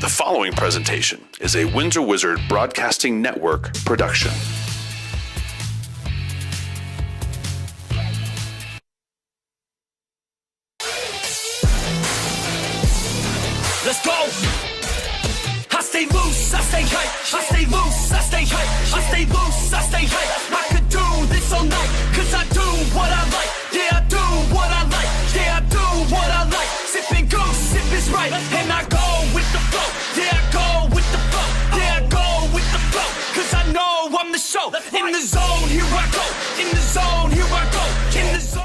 The following presentation is a Windsor Wizard Broadcasting Network production. Let's go! I stay loose, I stay hype. I stay loose, I stay hype. I stay loose, I stay hype. I could do this all night, cause I do what I like. Yeah, I do what I like. Yeah, I do what I like. Sipping goose, sip is right. And I go with the flow. Yeah, I go with the flow. Yeah, I go with the flow. Cause I know I'm the show. In the zone, here I go. In the zone, here I go. In the zone.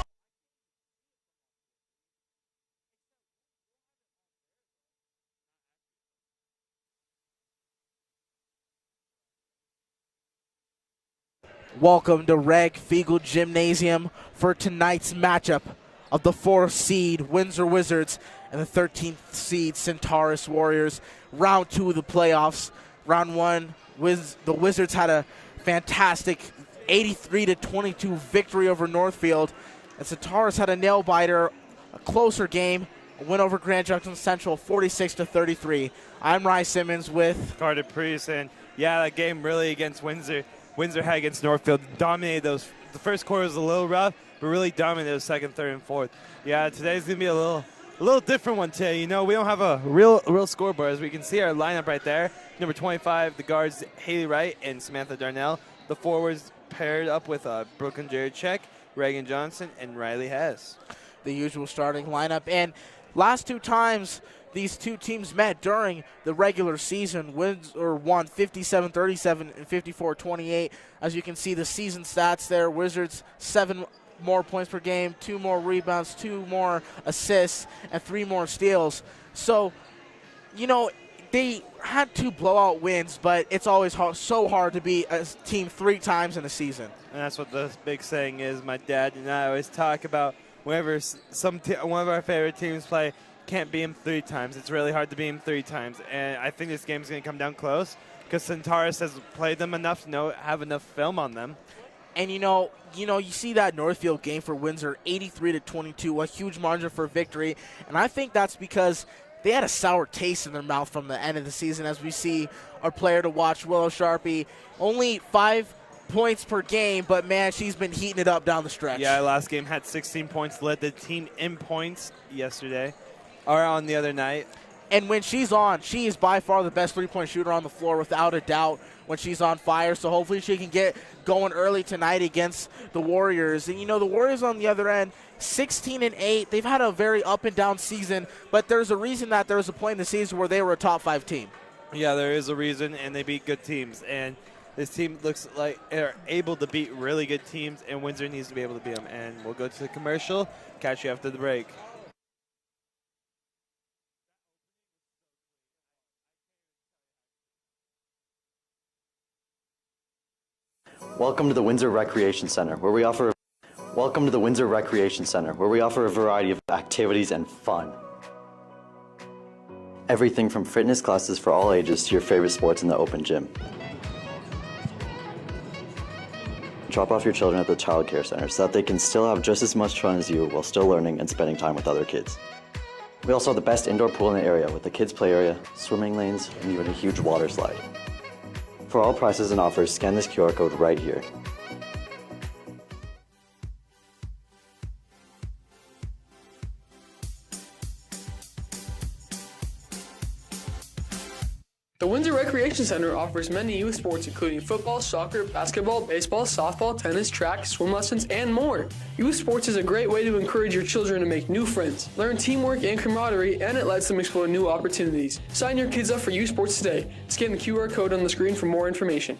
Welcome to Reg Fiegel Gymnasium for tonight's matchup of the 4th seed Windsor Wizards and the 13th seed Centaurus Warriors. Round 2 of the playoffs. Round 1, the Wizards had a fantastic 83-22 victory over Northfield, and Centaurus had a nail-biter, a closer game, a win over Grand Junction Central 46-33. I'm Rye Simmons with Carter Priest, and yeah, that game really against Windsor had against Northfield, dominated those. The first quarter was a little rough, but really dominated those second, third, and fourth. Yeah, today's gonna be a little different one today. You know, we don't have a real scoreboard. As we can see our lineup right there. Number 25, the guards Haley Wright and Samantha Darnell. The forwards paired up with Brooklyn Jared Check, Reagan Johnson, and Riley Hess. The usual starting lineup. And last 2 times these two teams met during the regular season, Windsor won 57-37 and 54-28. As you can see, the season stats there, Wizards 7 more points per game, 2 more rebounds, 2 more assists, and 3 more steals. So, you know, they had 2 blowout wins, but it's always so hard to beat a team 3 times in a season. And that's what the big saying is. My dad and I always talk about whenever one of our favorite teams play, can't beat him 3 times. It's really hard to beat him 3 times, and I think this game is going to come down close because Centaurus has played them enough to have enough film on them. And you see that Northfield game for Windsor, 83-22, a huge margin for victory, and I think that's because they had a sour taste in their mouth from the end of the season. As we see our player to watch, Willow Sharpie, only 5 points per game, but man, she's been heating it up down the stretch. Yeah, last game had 16 points, led the team in points yesterday. Or on the other night. And when she's on, she is by far the best 3-point shooter on the floor without a doubt when she's on fire. So hopefully she can get going early tonight against the Warriors. And, the Warriors on the other end, 16-8. They've had a very up and down season, but there's a reason that there was a point in the season where they were a top 5 team. Yeah, there is a reason, and they beat good teams. And this team looks like they're able to beat really good teams, and Windsor needs to be able to beat them. And we'll go to the commercial. Catch you after the break. Welcome to the Windsor Recreation Center, where we offer a variety of activities and fun. Everything from fitness classes for all ages to your favorite sports in the open gym. Drop off your children at the child care center so that they can still have just as much fun as you while still learning and spending time with other kids. We also have the best indoor pool in the area with the kids' play area, swimming lanes, and even a huge water slide. For all prices and offers, scan this QR code right here. The Windsor Recreation Center offers many youth sports including football, soccer, basketball, baseball, softball, tennis, track, swim lessons, and more. Youth sports is a great way to encourage your children to make new friends, learn teamwork and camaraderie, and it lets them explore new opportunities. Sign your kids up for youth sports today. Scan the QR code on the screen for more information.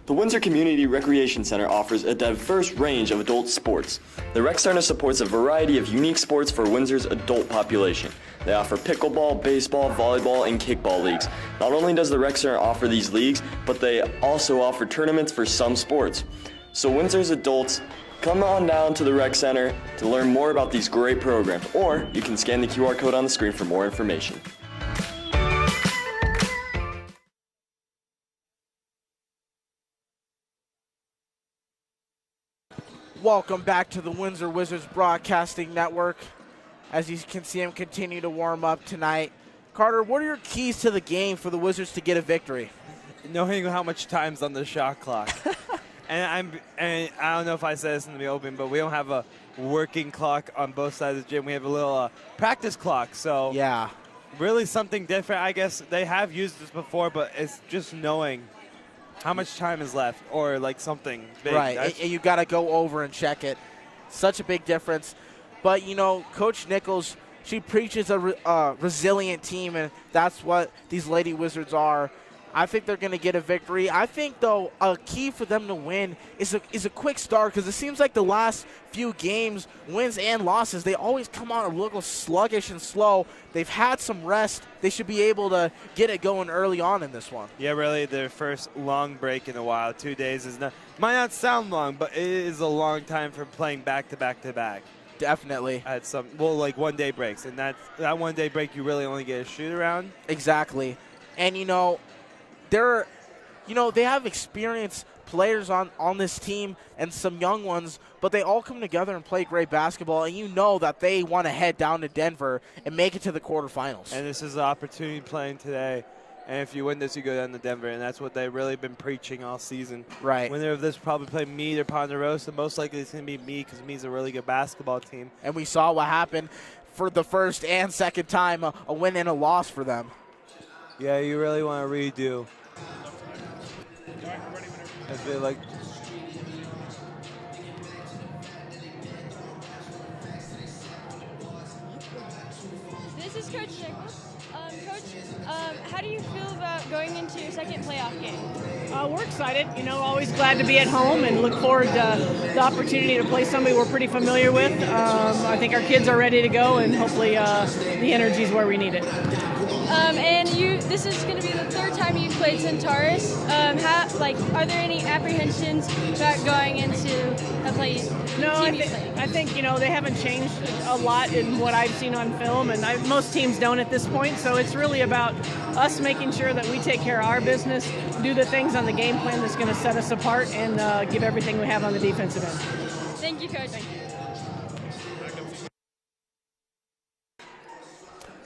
The Windsor Community Recreation Center offers a diverse range of adult sports. The Rec Center supports a variety of unique sports for Windsor's adult population. They offer pickleball, baseball, volleyball, and kickball leagues. Not only does the Rec Center offer these leagues, but they also offer tournaments for some sports. So Windsor's adults, come on down to the Rec Center to learn more about these great programs, or you can scan the QR code on the screen for more information. Welcome back to the Windsor Wizards Broadcasting Network. as you can see him continue to warm up tonight. Carter, what are your keys to the game for the Wizards to get a victory? Knowing how much time's on the shot clock. and I don't know if I said this in the open, but we don't have a working clock on both sides of the gym. We have a little practice clock. So yeah, really something different. I guess they have used this before, but it's just knowing how much time is left or like something big. Right, and you got to go over and check it. Such a big difference. But, you know, Coach Nichols, she preaches a resilient team, and that's what these Lady Wizards are. I think they're going to get a victory. I think, though, a key for them to win is a quick start, because it seems like the last few games, wins and losses, they always come out a little sluggish and slow. They've had some rest. They should be able to get it going early on in this one. Yeah, really, their first long break in a while. 2 days might not sound long, but it is a long time for playing back-to-back-to-back. Definitely. At like 1 day breaks, and that 1 day break you really only get a shoot around. Exactly. And, you know, they have experienced players on this team and some young ones, but they all come together and play great basketball, and you know that they want to head down to Denver and make it to the quarterfinals. And this is an opportunity playing today. And if you win this, you go down to Denver, and that's what they've really been preaching all season. Right. Winner of this probably play Meade or Ponderosa. Most likely it's going to be Meade because Meade's a really good basketball team. And we saw what happened for the first and second time, a win and a loss for them. Yeah, you really want to redo. This is Coach Nichols. Coach, how do you feel about going into your second playoff game? We're excited. You know, always glad to be at home and look forward to the opportunity to play somebody we're pretty familiar with. I think our kids are ready to go, and hopefully the energy is where we need it. This is going to be the third time you've played Centaurus. Are there any apprehensions about going into a play? No, I think they haven't changed a lot in what I've seen on film, and most teams don't at this point. So it's really about us making sure that we take care of our business, do the things on the game plan that's going to set us apart, and give everything we have on the defensive end. Thank you, Coach. Thank you.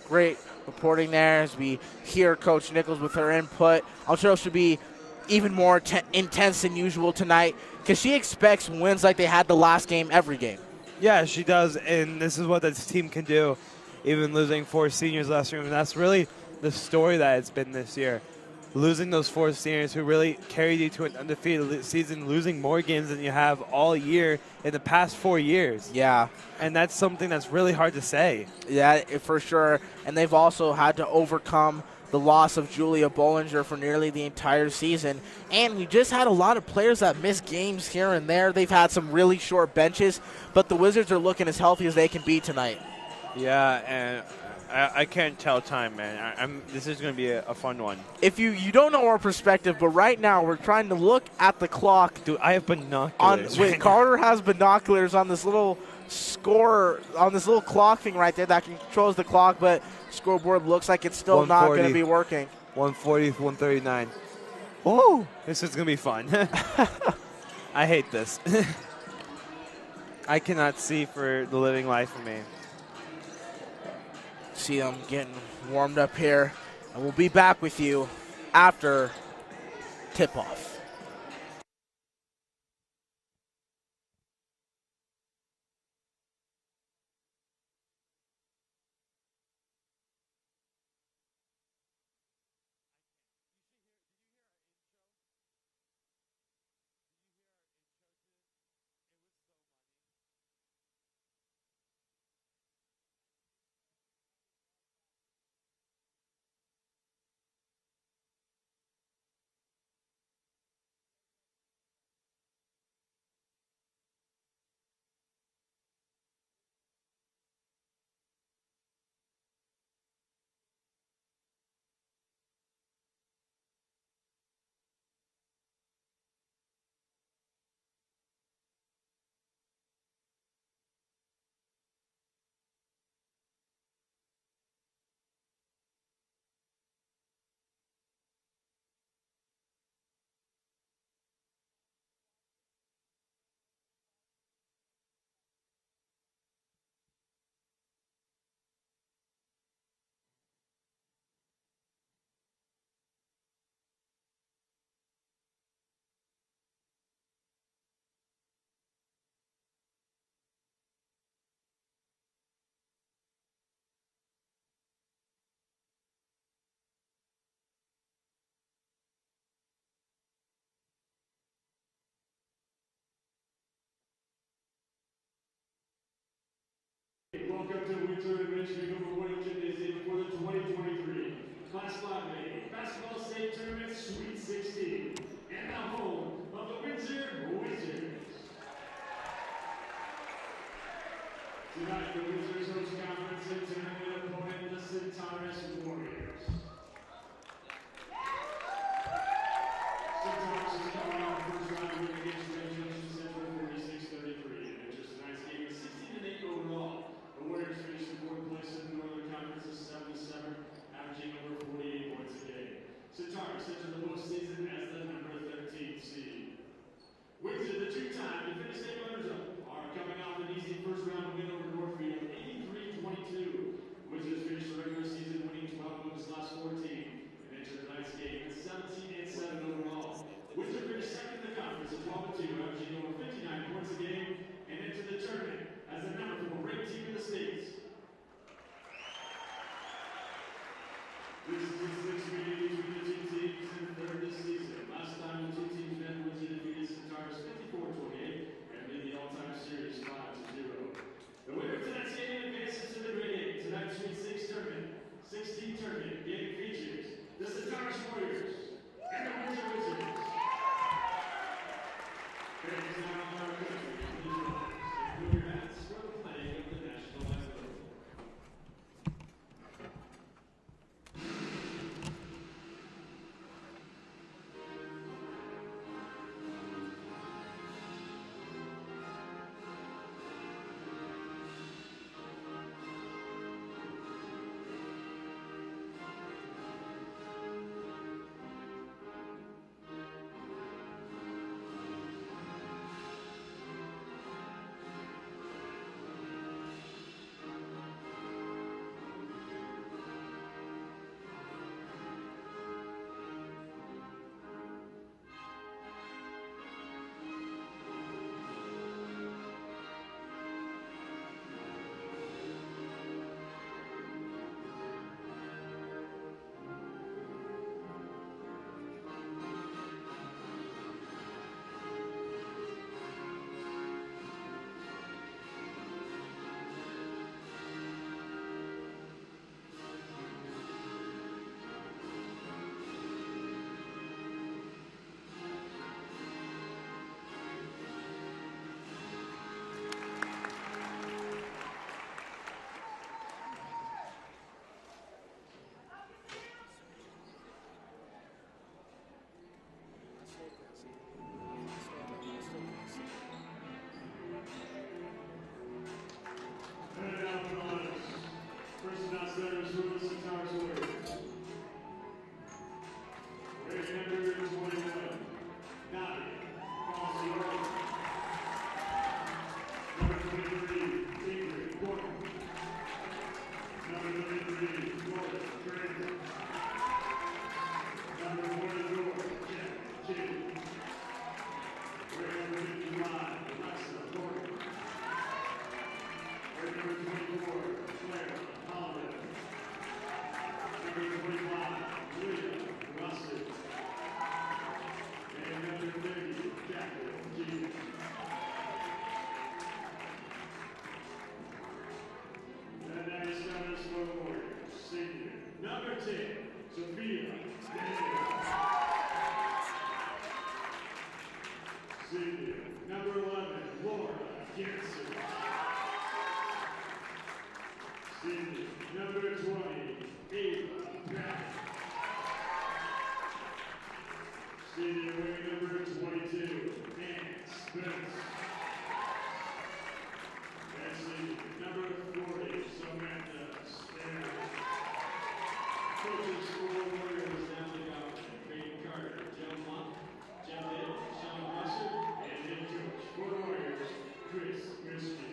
Great reporting there as we hear Coach Nichols with her input. I'm sure it should be even more intense than usual tonight because she expects wins like they had the last game every game. Yeah, she does, and this is what this team can do, even losing 4 seniors last year. And that's really the story that it's been this year. Losing those 4 seniors who really carried you to an undefeated season, losing more games than you have all year in the past 4 years. Yeah. And that's something that's really hard to say. Yeah, for sure. And they've also had to overcome the loss of Julia Bollinger for nearly the entire season. And we just had a lot of players that missed games here and there. They've had some really short benches, but the Wizards are looking as healthy as they can be tonight. Yeah, and I can't tell time, man. This is going to be a fun one. If you don't know our perspective, but right now we're trying to look at the clock. Dude, I have binoculars. Carter has binoculars on this little score, on this little clock thing right there that controls the clock, but scoreboard looks like it's still not going to be working. 140, 139. Oh, this is going to be fun. I hate this. I cannot see for the living life of me. See them getting warmed up here, and we'll be back with you after tip-off. Rich Makeover Warning Gymnasium for the 2023 Class 5A Basketball State Tournament Sweet 16, and now home of the Windsor Wizards. Tonight, the Wizards host conference and tournament opponent, the Centaurus Warriors. Centaurus is coming off the first round win against Windsor Central 46-33, and enters tonight's game with 16-8 overall. The Warriors finished in fourth place in the Northern Conference of 7-7, averaging over 48 points a game. Centaurus entered the postseason as the number 13 seed. Windsor, the two-time defending state runners-up, are coming off an easy first round win over Northfield, 83-22. Wizards finished the regular season winning 12 of his last 14 and entered tonight's game at 17-7 overall. Windsor finished second in the conference at 12-2, averaging over 59 points a game, and entered the tournament as the number 4 ranked team in the States. This is the sixth meeting between the two teams and third this season. Last time the two teams met, Windsor defeated Centaurus 54-28 and made the all-time series 5-0. The winner of tonight's game advances to the Grade 8. Tonight's Sweet 16 tournament game features the Centaurus Warriors and the Windsor Wizards. Fans now in our country, please rise and move your hats for the playing of the national anthem. And now for the honors. First announced letters for the Centaurus Warriors. Rating number 21, Navi Foster. Number 23, Ingrid Gordon. Number 23, Gordon Grant. Number 44, Jeff Kidd. Rating number 55, Alexa Gordon. Number 24, Claire Holliday. Number 25, William Russell. And number 30, Jacqueline G. And now you start us for the Warriors. Senior. Number 10, Sophia Daniels. Senior. Number 11, Laura Gibson. Senior, number 20, Ava Pratt. Senior, wearing number 22, Ann Spence. And senior, number 40, Samantha Stanley. Coaching school Warriors now the government, Creighton Carter, Joe Monk, Jeff Hill, Sean Russell, and head coach for the Warriors, Chris Christian.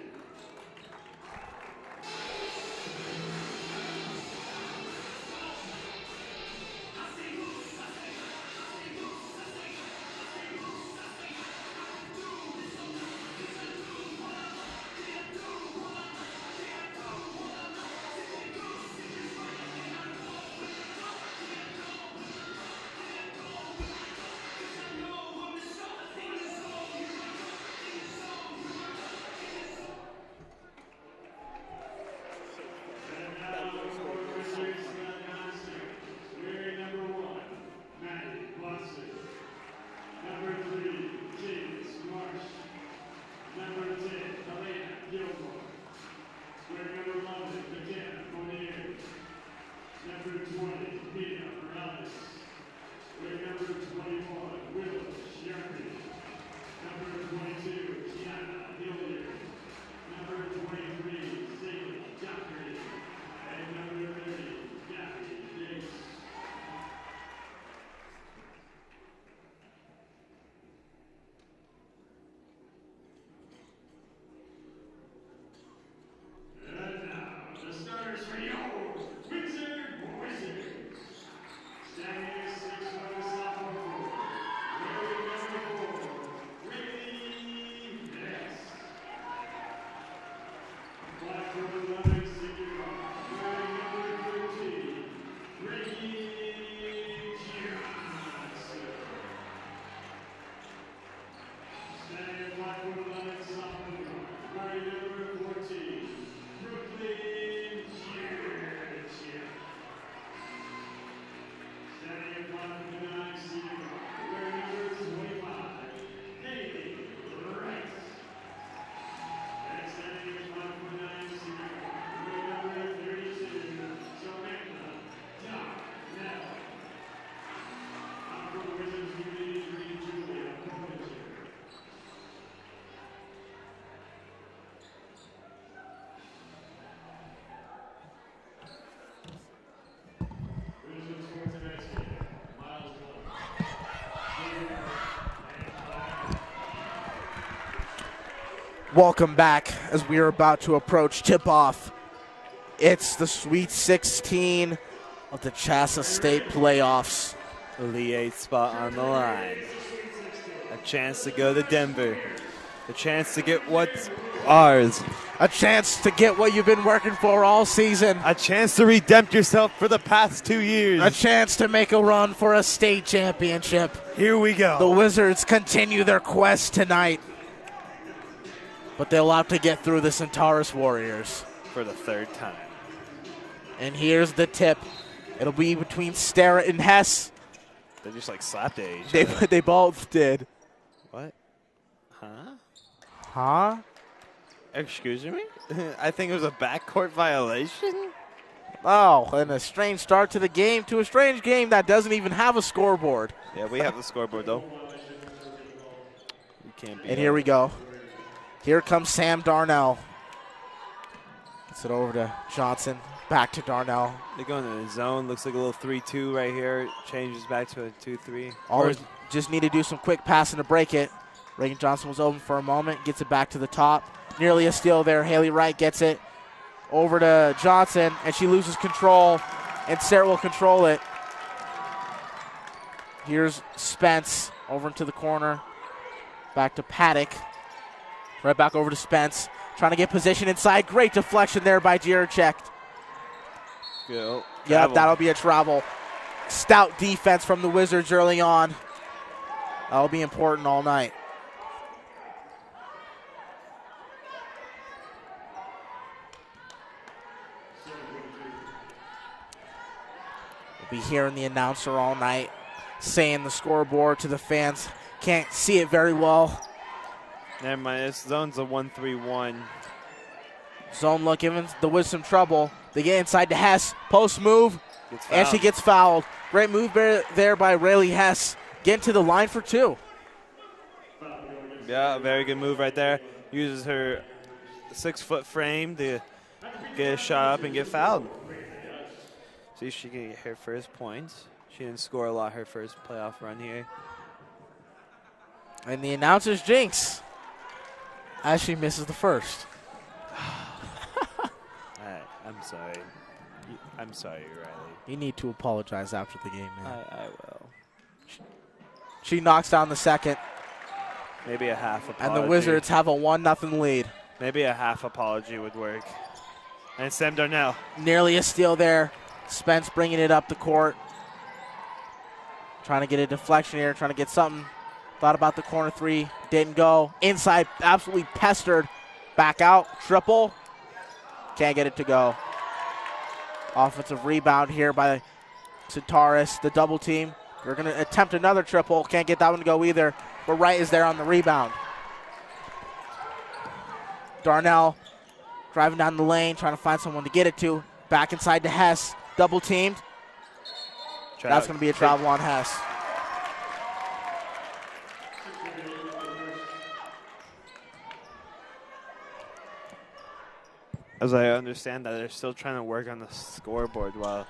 Welcome back as we are about to approach tip-off. It's the Sweet 16 of the Chassa State playoffs. The 8th spot on the line. A chance to go to Denver. A chance to get what's ours. A chance to get what you've been working for all season. A chance to redempt yourself for the past 2 years. A chance to make a run for a state championship. Here we go. The Wizards continue their quest tonight. But they'll have to get through the Centaurus Warriors. For the 3rd time. And here's the tip. It'll be between Starrett and Hess. They just like slapped at each other. They both did. What? Huh? Huh? Excuse me? I think it was a backcourt violation. Oh, and a strange start to the game, to a strange game that doesn't even have a scoreboard. Yeah, we have the scoreboard, though. We can't be. And here we go. Here comes Sam Darnell. Gets it over to Johnson. Back to Darnell. They go into the zone. Looks like a little 3-2 right here. Changes back to a 2-3. Always just need to do some quick passing to break it. Reagan Johnson was open for a moment. Gets it back to the top. Nearly a steal there. Haley Wright gets it over to Johnson, and she loses control, and Sarah will control it. Here's Spence over into the corner. Back to Paddock. Right back over to Spence. Trying to get position inside. Great deflection there by Jiracek. Go. Yeah, that'll be a travel. Stout defense from the Wizards early on. That'll be important all night. We'll be hearing the announcer all night saying the scoreboard to the fans. Can't see it very well. Never mind. This zone's a 1-3-1. Zone look giving the Wiz some trouble. They get inside to Hess. Post move. And she gets fouled. Great move there by Rayleigh Hess. Getting to the line for 2. Yeah, a very good move right there. Uses her 6-foot frame to get a shot up and get fouled. See if she can get her first points. She didn't score a lot her first playoff run here. And the announcer's jinx as she misses the first. I'm sorry. I'm sorry, Riley. You need to apologize after the game, man. I will. She knocks down the second. Maybe a half apology. And the Wizards have a 1-0 lead. Maybe a half apology would work. And Sam Darnell. Nearly a steal there. Spence bringing it up the court. Trying to get a deflection here. Trying to get something. Thought about the corner 3. Didn't go. Inside, absolutely pestered. Back out. Triple. Can't get it to go. Offensive rebound here by Centaurus. The double team. They're going to attempt another triple. Can't get that one to go either. But Wright is there on the rebound. Darnell driving down the lane, trying to find someone to get it to. Back inside to Hess. Double teamed. That's going to be a travel on Hess. As I understand that, they're still trying to work on the scoreboard while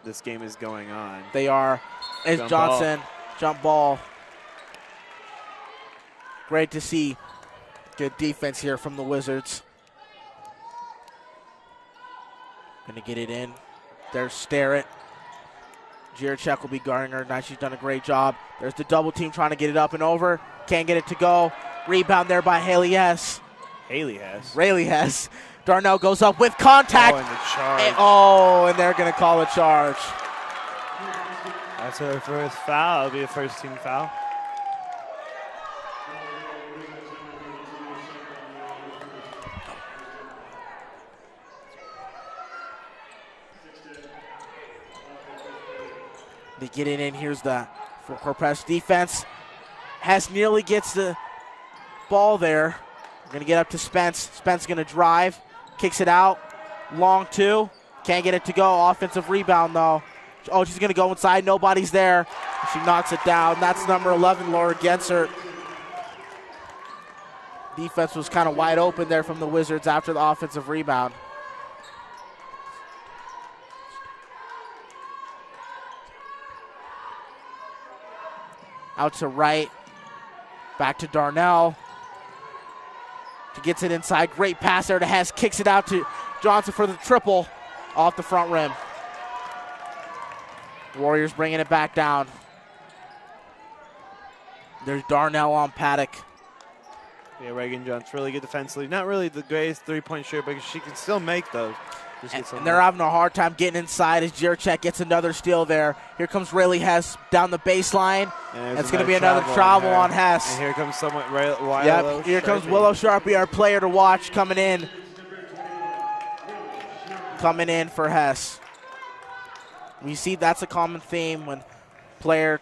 this game is going on. They are. It's Johnson. Jump ball. Great to see. Good defense here from the Wizards. Going to get it in. There's Starrett. Jiracek will be guarding her. Now she's done a great job. There's the double team trying to get it up and over. Can't get it to go. Rebound there by Haley Hess. Haley Hess. Rayleigh Hess. Darnell goes up with contact. Oh, and the charge. And they're going to call a charge. That's her first foul. It'll be a first team foul. They get it in. Here's the full court press defense. Hess nearly gets the ball there. We're going to get up to Spence. Spence going to drive. Kicks it out. Long two. Can't get it to go. Offensive rebound, though. Oh, she's going to go inside. Nobody's there. She knocks it down. That's number 11, Laura Gensert. Defense was kind of wide open there from the Wizards after the offensive rebound. Out to right. Back to Darnell. She gets it inside. Great pass there to Hess. Kicks it out to Johnson for the triple off the front rim. Warriors bringing it back down. There's Darnell on Paddock. Yeah, Reagan John's really good defensively. Not really the greatest three-point shooter, but she can still make those. And they're having a hard time getting inside as Jiracek gets another steal there. Here comes Rayleigh Hess down the baseline. And it's going to be another travel on Hess. And here comes someone, Willow Here Sharpie. comes Willow Sharpie, our player to watch, coming in. Coming in for Hess. We see that's a common theme when player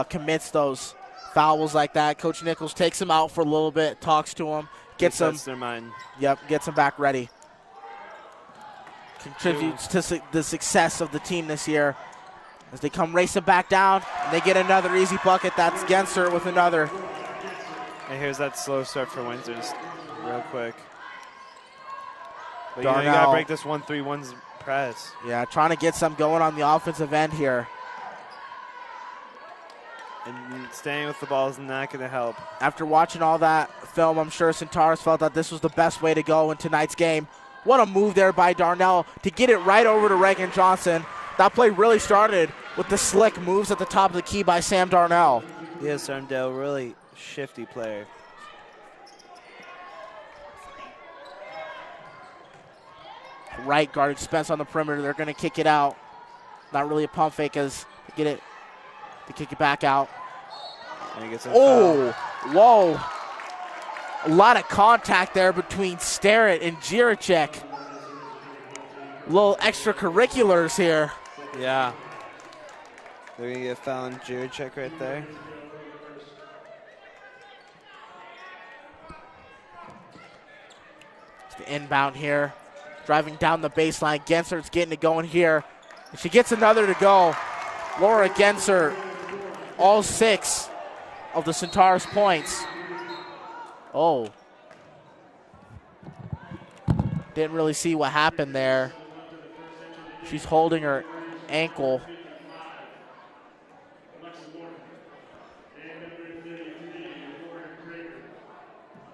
commits those fouls like that. Coach Nichols takes him out for a little bit, talks to him, gets him. Their mind. Yep, gets him back ready. Contributes to the success of the team this year as they come racing back down. And they get another easy bucket. That's Genser with another. And here's that slow start for Windsor, just real quick. But you Darnell. got to break this 1-3-1 press. Yeah, trying to get some going on the offensive end here. And staying with the ball is not going to help. After watching all that film, I'm sure Centaurus felt that this was the best way to go in tonight's game. What a move there by Darnell to get it right over to Reagan Johnson. That play really started with the slick moves at the top of the key by Sam Darnell. Yes, Darnell, really shifty player. Right guarding Spence on the perimeter. They're going to kick it out. Not really a pump fake as they get it to kick it back out. And he gets oh, whoa. A lot of contact there between Starrett and Jiracek. Little extracurriculars here. Yeah. They're going to get foul on Jiracek right there. It's the inbound here. Driving down the baseline. Gensert's getting it going here. And she gets another to go. Laura Gensert, all 6 of the Centaurus points. Oh. Didn't really see what happened there. She's holding her ankle.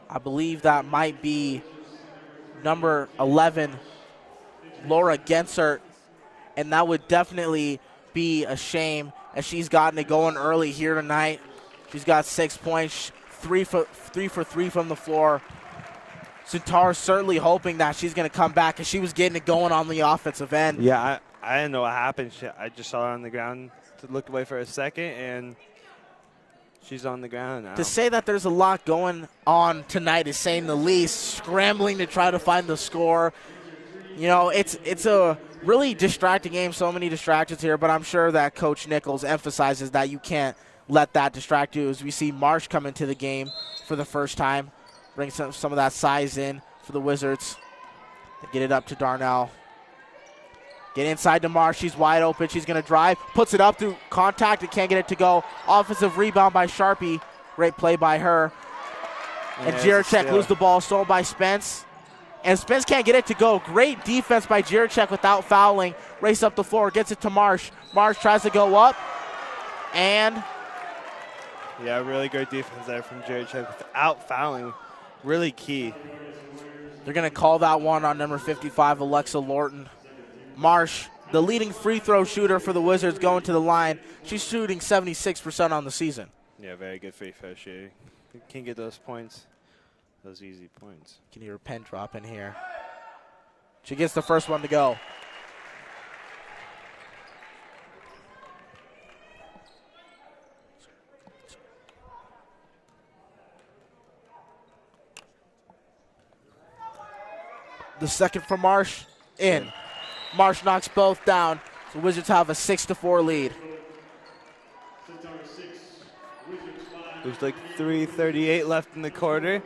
I believe that might be number 11, Laura Gensert, and that would definitely be a shame as she's gotten it going early here tonight. She's got 6 points, 3 for 3 from the floor. Centaurus certainly hoping that she's going to come back, and she was getting it going on the offensive end. Yeah, I didn't know what happened. I just saw her on the ground to look away for a second, and she's on the ground now. To say that there's a lot going on tonight is saying the least. Scrambling to try to find the score. You know, it's a really distracting game. So many distractions here, but I'm sure that Coach Nichols emphasizes that you can't let that distract you. As we see Marsh come into the game for the first time, bring some of that size in for the Wizards. They get it up to Darnell. Get inside to Marsh. She's wide open. She's going to drive. Puts it up through contact and can't get it to go. Offensive rebound by Sharpie. Great play by her. And Jiracek loses the ball. Stolen by Spence. And Spence can't get it to go. Great defense by Jiracek without fouling. Race up the floor. Gets it to Marsh. Marsh tries to go up. And yeah, really great defense there from Jiracek without fouling. Really key. They're going to call that one on number 55, Alexa Lorton. Marsh, the leading free throw shooter for the Wizards, going to the line. She's shooting 76% on the season. Yeah, very good free throw shooter. Can't get those points, those easy points. Can hear a pen drop in here. She gets the first one to go. The second for Marsh, in. Marsh knocks both down. So Wizards have a 6-4 lead. There's like 3:38 left in the quarter.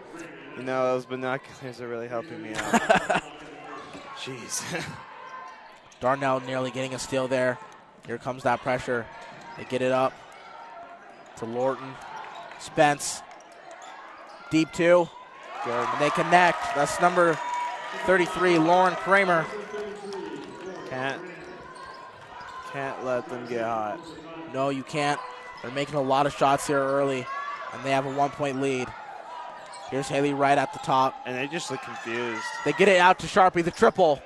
You know, those binoculars are really helping me out. Jeez. Darnell nearly getting a steal there. Here comes that pressure. They get it up to Lorton. Spence. Deep two. Good. And they connect. That's number 33, Lauren Kramer. Can't let them get hot. No, you can't. They're making a lot of shots here early, and they have a 1-point lead. Here's Haley Wright at the top. And they just look confused. They get it out to Sharpie, the triple.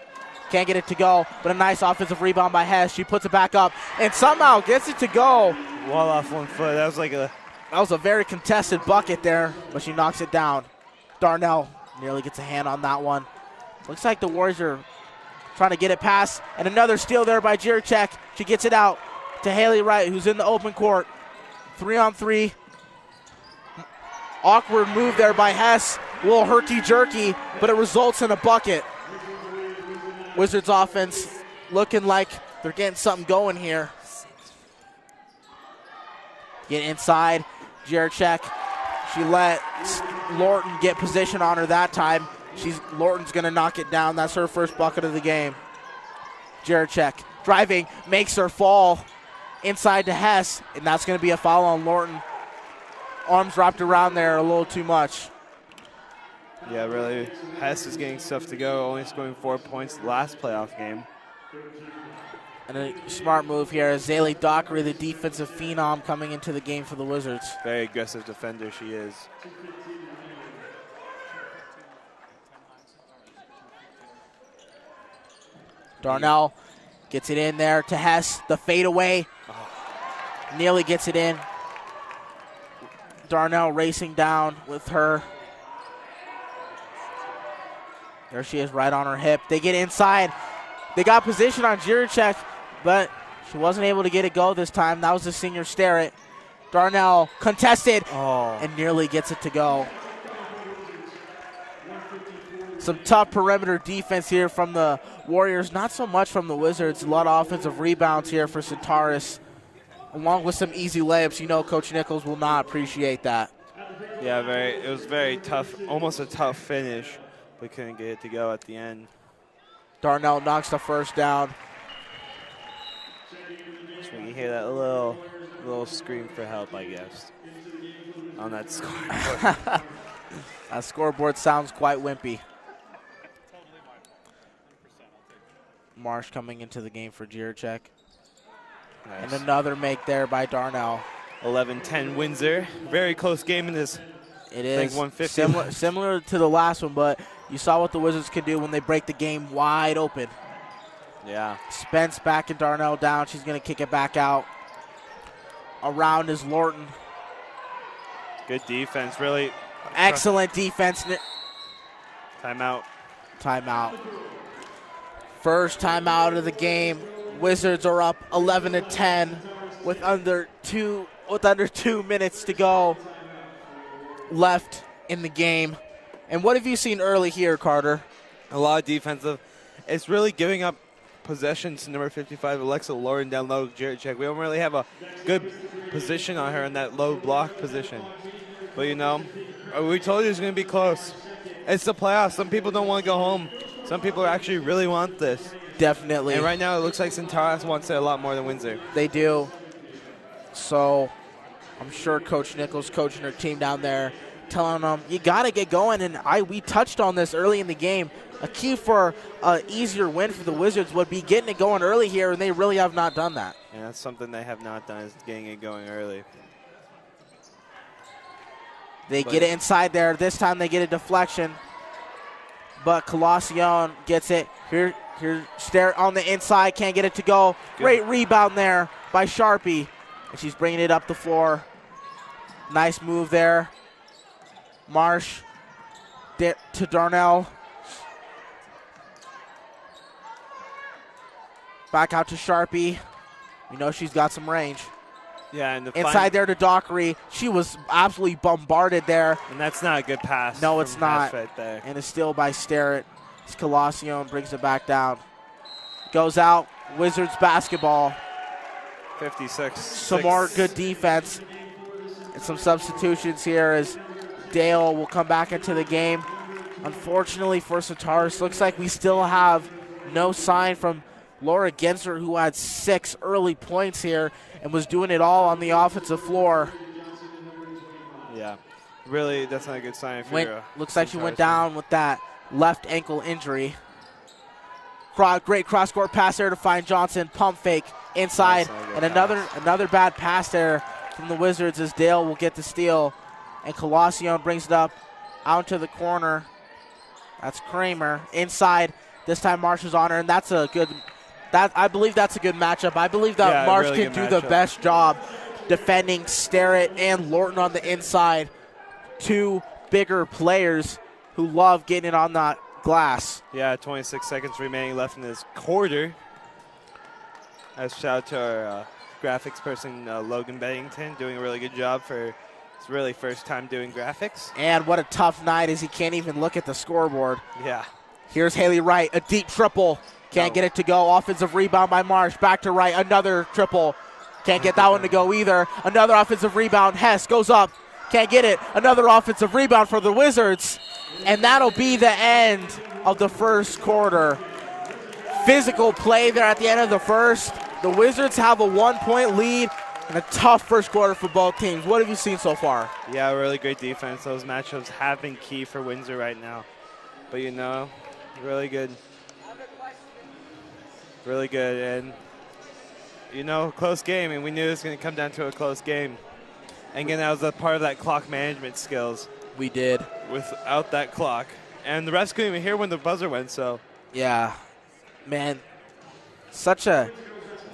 Can't get it to go, but a nice offensive rebound by Hess. She puts it back up and somehow gets it to go. Wall off 1 foot. That was a very contested bucket there, but she knocks it down. Darnell nearly gets a hand on that one. Looks like the Warriors are trying to get it past, and another steal there by Jiracek. She gets it out to Haley Wright, who's in the open court. 3-on-3. Awkward move there by Hess. A little herky-jerky, but it results in a bucket. Wizards offense looking like they're getting something going here. Get inside. Jiracek. She let Lorton get position on her that time. Lorton's going to knock it down. That's her first bucket of the game. Jiracek driving, makes her fall inside to Hess, and that's going to be a foul on Lorton. Arms wrapped around there a little too much. Yeah, really. Hess is getting stuff to go, only scoring 4 points last playoff game. And a smart move here. Azalea Dockery, the defensive phenom, coming into the game for the Wizards. Very aggressive defender she is. Darnell gets it in there to Hess. The fadeaway. Nearly gets it in. Darnell racing down with her. There she is right on her hip. They get inside. They got position on Jiracek, but she wasn't able to get it go this time. That was the senior Starrett. Darnell contested and nearly gets it to go. Some tough perimeter defense here from the Warriors, not so much from the Wizards. A lot of offensive rebounds here for Centaurus, along with some easy layups. You know Coach Nichols will not appreciate that. Yeah, it was very tough, almost a tough finish, but couldn't get it to go at the end. Darnell knocks the first down. So you hear that little scream for help, I guess, on that scoreboard. That scoreboard sounds quite wimpy. Marsh coming into the game for Jiracek. Nice. And another make there by Darnell. 11-10 Windsor. Very close game in this. It is 150. similar to the last one, but you saw what the Wizards can do when they break the game wide open. Yeah. Spence backing Darnell down. She's going to kick it back out. Around is Lorton. Good defense, really. Excellent defense. Timeout. Timeout. First timeout of the game. Wizards are up 11-10 with under 2 minutes to go left in the game. And what have you seen early here, Carter? A lot of defensive. It's really giving up possessions to number 55, Alexa Lauren, down low, Jiracek. We don't really have a good position on her in that low block position. But, you know, we told you it's going to be close. It's the playoffs. Some people don't want to go home. Some people actually really want this. Definitely. And right now it looks like Centaurus wants it a lot more than Windsor. They do. So I'm sure Coach Nichols coaching her team down there, telling them, you got to get going. And we touched on this early in the game. A key for an easier win for the Wizards would be getting it going early here, and they really have not done that. And that's something they have not done, is getting it going early. They get it inside there. This time they get a deflection. But Colacion gets it. Here Stare on the inside, can't get it to go. Good. Great rebound there by Sharpie. And she's bringing it up the floor. Nice move there. Marsh to Darnell. Back out to Sharpie. You know she's got some range. Yeah, and inside there to Dockery. She was absolutely bombarded there. And that's not a good pass. No, it's not. Right there. And it's still by Starrett. Colacion brings it back down. Goes out. Wizards basketball. 56. Some more good defense. And some substitutions here as Dale will come back into the game. Unfortunately for Centaurus, looks like we still have no sign from Laura Genser, who had 6 early points here and was doing it all on the offensive floor. Yeah, really, that's not a good sign for looks like she went down with that left ankle injury. Great cross-court pass there to find Johnson. Pump fake inside. And another bad pass there from the Wizards as Dale will get the steal. And Colacion brings it up out to the corner. That's Kramer. Inside. This time Marsh is on her, and that's a good I believe that's a good matchup. I believe that Marsh really can do the best job defending Starrett and Lorton on the inside. 2 bigger players who love getting it on that glass. Yeah, 26 seconds remaining left in this quarter. Shout out to our graphics person, Logan Beddington, doing a really good job for his really first time doing graphics. And what a tough night as he can't even look at the scoreboard. Yeah. Here's Haley Wright, a deep triple. Can't get it to go. Offensive rebound by Marsh. Back to Wright, another triple. Can't get that one to go either. Another offensive rebound. Hess goes up. Can't get it. Another offensive rebound for the Wizards. And that'll be the end of the first quarter. Physical play there at the end of the first. The Wizards have a 1-point lead and a tough first quarter for both teams. What have you seen so far? Yeah, really great defense. Those matchups have been key for Windsor right now. But, really good. Really good. And, close game. And we knew it was going to come down to a close game. And again, that was a part of that clock management skills. We did. Without that clock. And the refs couldn't even hear when the buzzer went, so. Yeah. Man, such a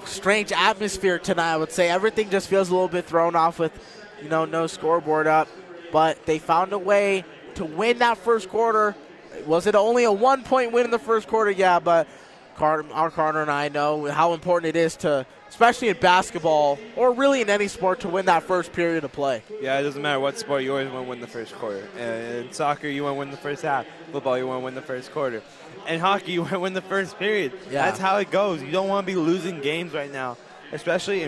strange atmosphere tonight, I would say. Everything just feels a little bit thrown off with, no scoreboard up. But they found a way to win that first quarter. Was it only a 1-point win in the first quarter? Yeah, but our Carter and I know how important it is to, especially in basketball or really in any sport, to win that first period of play. Yeah, it doesn't matter what sport, you always want to win the first quarter. In soccer, you want to win the first half. Football, you want to win the first quarter. In hockey, you want to win the first period. Yeah. That's how it goes. You don't want to be losing games right now, especially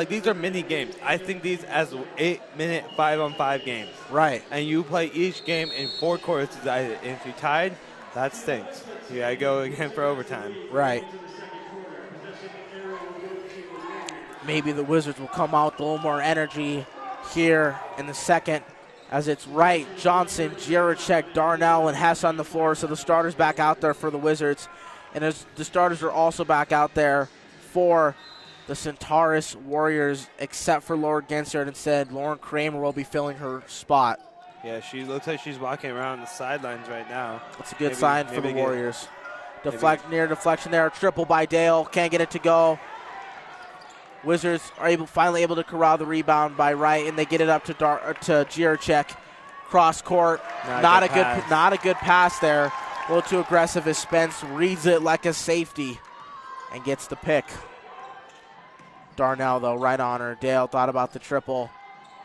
these are mini games. I think these as 8-minute 5-on-5 games. Right. And you play each game in 4 quarters to decide it. And if you're tied, that stinks. You got to go again for overtime. Right. Maybe the Wizards will come out with a little more energy here in the second, as it's Wright, Johnson, Jiricek, Darnell, and Hess on the floor. So the starters back out there for the Wizards. And as the starters are also back out there for the Centaurus Warriors, except for Laura Genser. And instead, Lauren Kramer will be filling her spot. Yeah, she looks like she's walking around the sidelines right now. That's a good sign for the Warriors. Near deflection there. Triple by Dale. Can't get it to go. Wizards are finally able to corral the rebound by Wright, and they get it up to Jiricek. Cross court. Not a good pass there. A little too aggressive as Spence reads it like a safety and gets the pick. Darnell, though, right on her. Dale thought about the triple.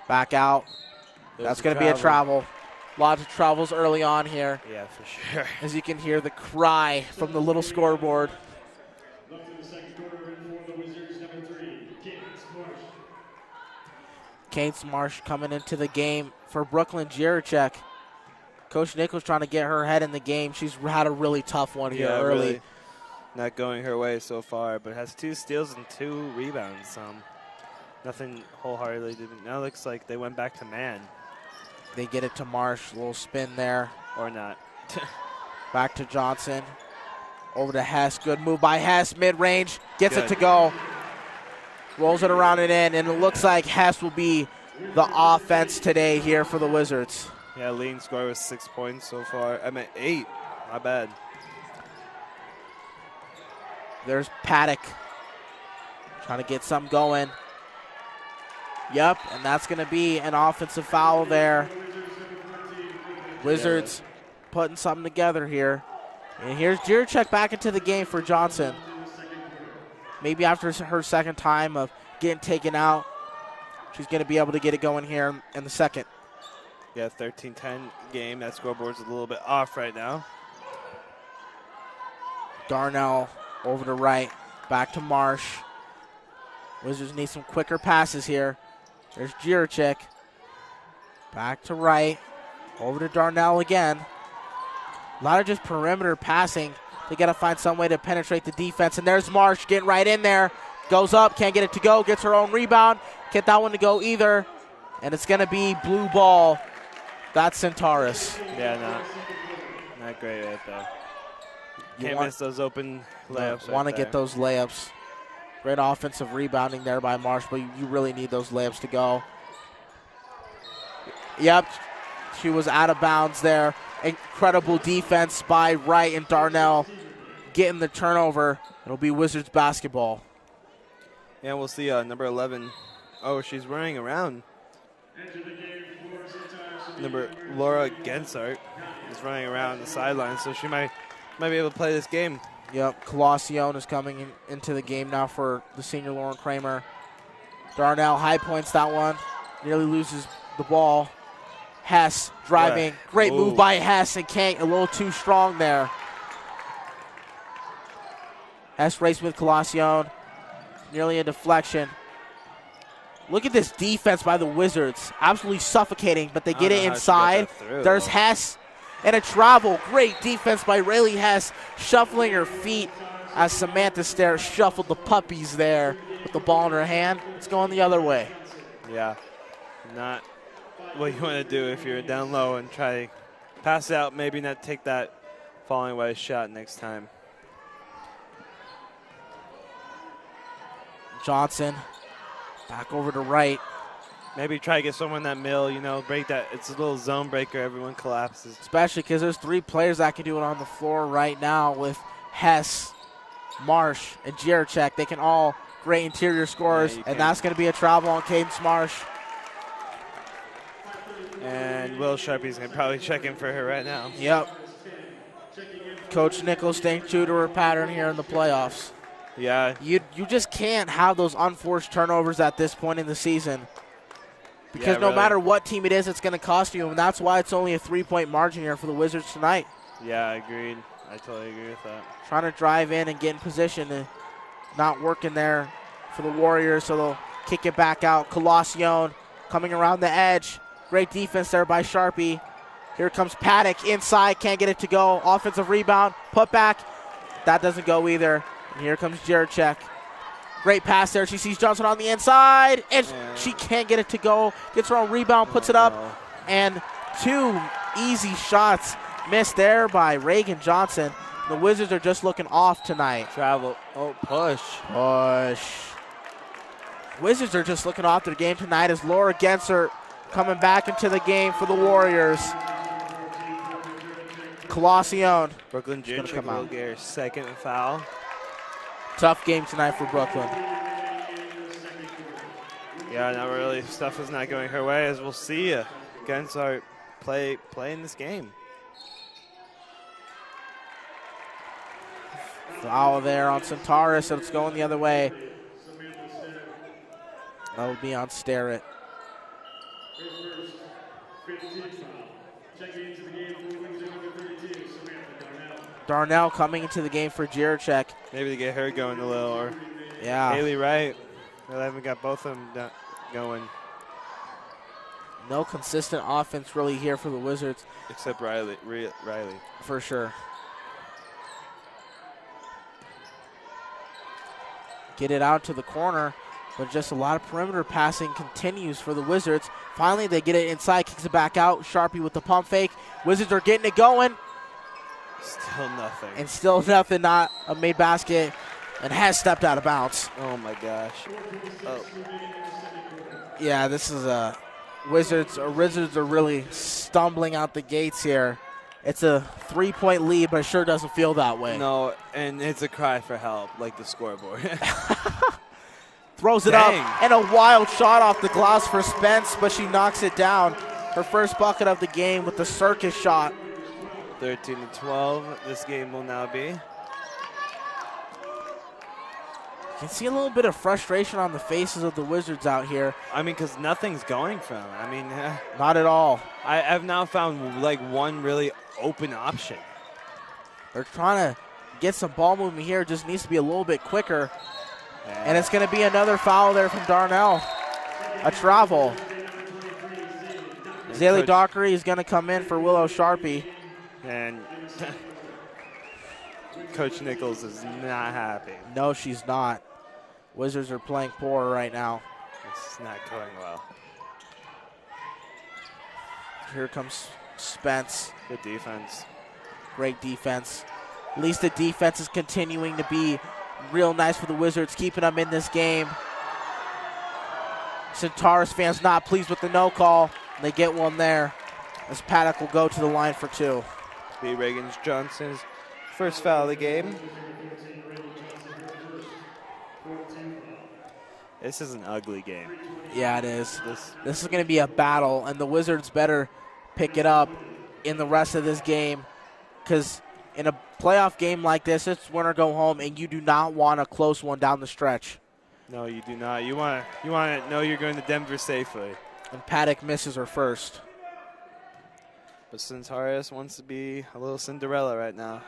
Back out. That's going to be a travel. Lots of travels early on here. Yeah, for sure. As you can hear the cry from the little scoreboard. Left in the second quarter and for the Wizards, number 3, Cadence Marsh. Cadence Marsh coming into the game for Brooklyn Jiricek. Coach Nichols trying to get her head in the game. She's had a really tough one here early. Really not going her way so far, but has 2 steals and 2 rebounds. Nothing wholeheartedly. Now it looks like they went back to man. They get it to Marsh. A little spin there. Or not. Back to Johnson. Over to Hess. Good move by Hess. Mid-range. Gets it to go. Rolls it around and in. And it looks like Hess will be the offense today here for the Wizards. Yeah, leading score was 6 points so far. 8. My bad. There's Paddock. Trying to get something going. Yep, and that's going to be an offensive foul there. Wizards putting something together here. And here's Jiricek back into the game for Johnson. Maybe after her second time of getting taken out, she's going to be able to get it going here in the second. Yeah, 13-10 game. That scoreboard's a little bit off right now. Darnell over to Wright. Back to Marsh. Wizards need some quicker passes here. There's Jiricek. Back to right. Over to Darnell again. A lot of just perimeter passing. They got to find some way to penetrate the defense. And there's Marsh getting right in there. Goes up, can't get it to go. Gets her own rebound. Can't that one to go either. And it's going to be blue ball. That's Centaurus. Yeah, not great right there. Can't miss those open layups. Want to get those layups. Great offensive rebounding there by Marsh, but you really need those layups to go. Yep, she was out of bounds there. Incredible defense by Wright and Darnell getting the turnover. It'll be Wizards basketball. Yeah, we'll see number 11. Oh, she's running around. Number Laura Gensart is running around the sideline, so she might be able to play this game. Yep, Colossione is coming into the game now for the senior Lauren Kramer. Darnell high points that one. Nearly loses the ball. Hess driving. Great move by Hess, and can't, a little too strong there. Hess race with Colossione. Nearly a deflection. Look at this defense by the Wizards. Absolutely suffocating, but they get it inside. There's Hess and a travel. Great defense by Rayleigh Hess, shuffling her feet as Samantha Stair shuffled the puppies there with the ball in her hand. It's going the other way. Yeah, not what you want to do if you're down low and try to pass it out, maybe not take that falling away shot next time. Johnson back over to right. Maybe try to get someone in that middle, break that. It's a little zone breaker. Everyone collapses. Especially because there's 3 players that can do it on the floor right now with Hess, Marsh, and Jiracek. They can all great interior scorers, and that's going to be a travel on Cadence Marsh. And Will Sharpie's going to probably check in for her right now. Yep. Coach Nichols staying true to her pattern here in the playoffs. Yeah. You just can't have those unforced turnovers at this point in the season. Because no matter what team it is, it's going to cost you, and that's why it's only a 3-point margin here for the Wizards tonight. Yeah, agreed. I totally agree with that. Trying to drive in and get in position, and not working there for the Warriors, so they'll kick it back out. Colossione coming around the edge. Great defense there by Sharpie. Here comes Paddock inside, can't get it to go. Offensive rebound, put back. That doesn't go either. And here comes Jiracek. Great pass there. She sees Johnson on the inside, and she can't get it to go. Gets her own rebound, puts it up, and 2 easy shots missed there by Reagan Johnson. The Wizards are just looking off tonight. Travel. Oh, push. Wizards are just looking off their game tonight as Laura Gensert coming back into the game for the Warriors. Colossione. Brooklyn Jiracek will get her second foul. Tough game tonight for Brooklyn. Yeah, not really. Stuff is not going her way, as we'll see Gensart play in this game. Foul there on Centaurus, so it's going the other way. That will be on Starrett. Darnell coming into the game for Jiracek. Maybe to get her going a little, or Haley Wright. They haven't got both of them going. No consistent offense really here for the Wizards. Except Riley. For sure. Get it out to the corner, but just a lot of perimeter passing continues for the Wizards. Finally, they get it inside, kicks it back out. Sharpie with the pump fake. Wizards are getting it going. Still nothing. And still nothing, not a made basket, and has stepped out of bounds. Oh my gosh. Oh. Yeah, this is a Wizards are really stumbling out the gates here. It's a 3-point lead, but it sure doesn't feel that way. No, and it's a cry for help, like the scoreboard. Throws it up, and a wild shot off the glass for Spence, but she knocks it down. Her first bucket of the game with the circus shot. 13-12, this game will now be. You can see a little bit of frustration on the faces of the Wizards out here. I mean, because nothing's going from them. I mean, not at all. I've now found like one really open option. They're trying to get some ball movement here. Just needs to be a little bit quicker. And it's going to be another foul there from Darnell. A travel. Zaylee Dockery is going to come in for Willow Sharpie. And Coach Nichols is not happy. No, she's not. Wizards are playing poor right now. It's not going well. Here comes Spence. Good defense. Great defense. At least the defense is continuing to be real nice for the Wizards, keeping them in this game. Centaurus fans not pleased with the no call. They get one there as Paddock will go to the line for 2. Be Reagan Johnson's first foul of the game. This is an ugly game. Yeah, it is. This is going to be a battle, and the Wizards better pick it up in the rest of this game, because in a playoff game like this, it's win or go home, and you do not want a close one down the stretch. No, you do not. You want to know you're going to Denver safely. And Paddock misses her first. But Centaurus wants to be a little Cinderella right now.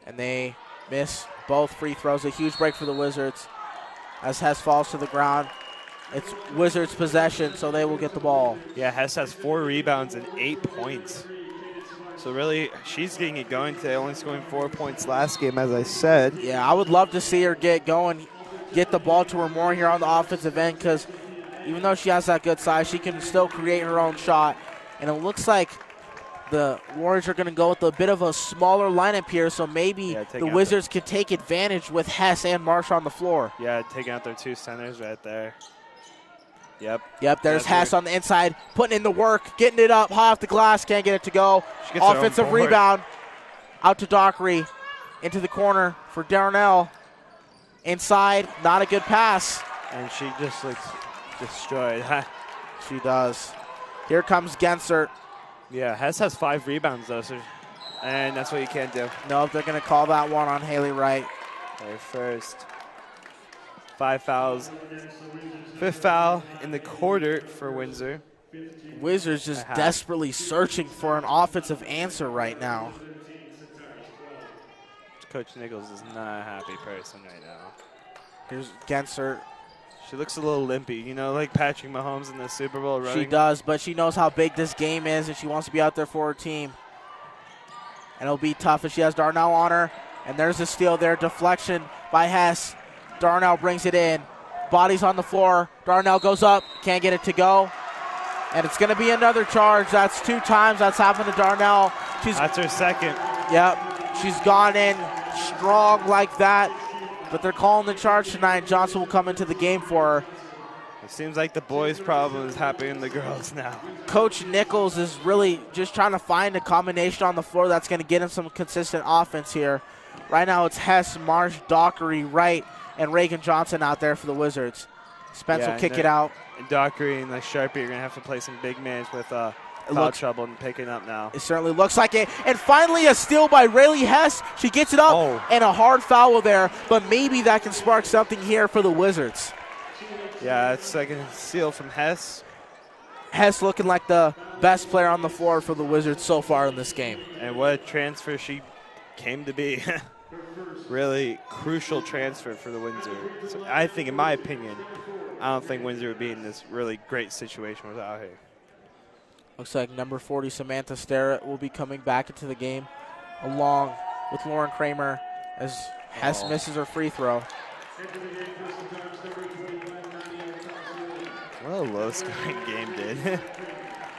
And they miss both free throws. A huge break for the Wizards as Hess falls to the ground. It's Wizards' possession, so they will get the ball. Yeah, Hess has 4 rebounds and 8 points. So really, she's getting it going today, only scoring 4 points last game, as I said. Yeah, I would love to see her get going, get the ball to her more here on the offensive end, because even though she has that good size, she can still create her own shot. And it looks like the Warriors are going to go with a bit of a smaller lineup here, so maybe the Wizards can take advantage with Hess and Marsh on the floor. Yeah, taking out their 2 centers right there. Yep, there's Hess on the inside, putting in the work, getting it up, high off the glass, can't get it to go. Offensive rebound, out to Dockery, into the corner for Darnell. Inside, not a good pass. And she just looks destroyed. She does. Here comes Gensert. Yeah, Hess has 5 rebounds, though, and that's what you can't do. No, they're going to call that one on Haley Wright. Their first 5 fouls. 5th foul in the quarter for Windsor. Wizards just desperately searching for an offensive answer right now. Coach Nichols is not a happy person right now. Here's Gensert. She looks a little limpy, you know, like Patrick Mahomes in the Super Bowl running. She does, but she knows how big this game is, and she wants to be out there for her team. And it'll be tough if she has Darnell on her. And there's a steal there. Deflection by Hess. Darnell brings it in. Bodies on the floor. Darnell goes up. Can't get it to go. And it's going to be another charge. That's 2 times that's happened to Darnell. That's her second. Yep. She's gone in strong like that. But they're calling the charge tonight. Johnson will come into the game for her. It seems like the boys' problem is happening to the girls now. Coach Nichols is really just trying to find a combination on the floor that's going to get him some consistent offense here. Right now it's Hess, Marsh, Dockery, Wright, and Reagan Johnson out there for the Wizards. Spence will kick it out. And Dockery and Sharpie are going to have to play some big mans with foul trouble and picking up now. It certainly looks like it. And finally a steal by Rayleigh Hess. She gets it up and a hard foul there, but maybe that can spark something here for the Wizards. Yeah, it's second steal from Hess. Hess looking like the best player on the floor for the Wizards so far in this game. And what a transfer she came to be. Really crucial transfer for the Windsor. So I think, in my opinion, I don't think Windsor would be in this really great situation without her. Looks like number 40, Samantha Starrett, will be coming back into the game along with Lauren Kramer as Hess misses her free throw. What a low-scoring game, dude.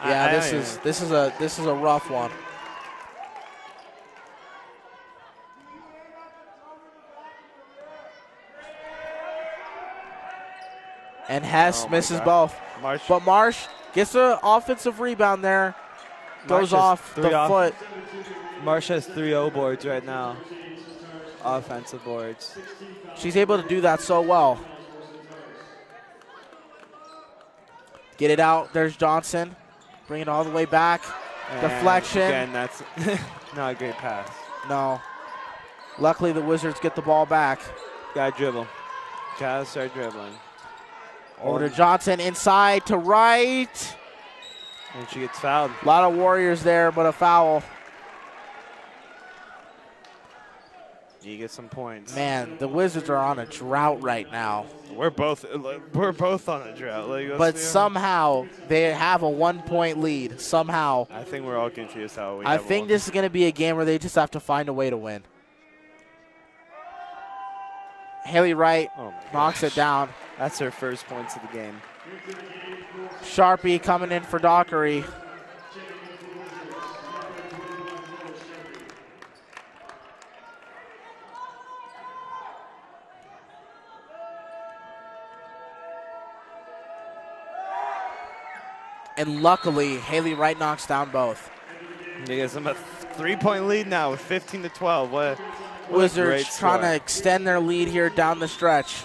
Yeah, this is a rough one. And Hess misses both. But Marsh gets an offensive rebound there. Goes off the foot. Marsh has 3 O boards right now. Offensive boards. She's able to do that so well. Get it out. There's Johnson. Bring it all the way back. And deflection. Again, that's not a great pass. No. Luckily, the Wizards get the ball back. Gotta dribble. Gotta start dribbling. Over to Johnson, inside to Wright. And she gets fouled. A lot of Warriors there, but a foul. You get some points. Man, the Wizards are on a drought right now. We're both on a drought. Like, But somehow they have a 1-point lead. Somehow. I think we're all confused how we. I think this is going to be a game where they just have to find a way to win. Haley Wright knocks it down. That's her first points of the game. Sharpie coming in for Dockery. And luckily, Haley Wright knocks down both. You guys have a 3-point lead now with 15-12. What Wizards trying to extend their lead here down the stretch.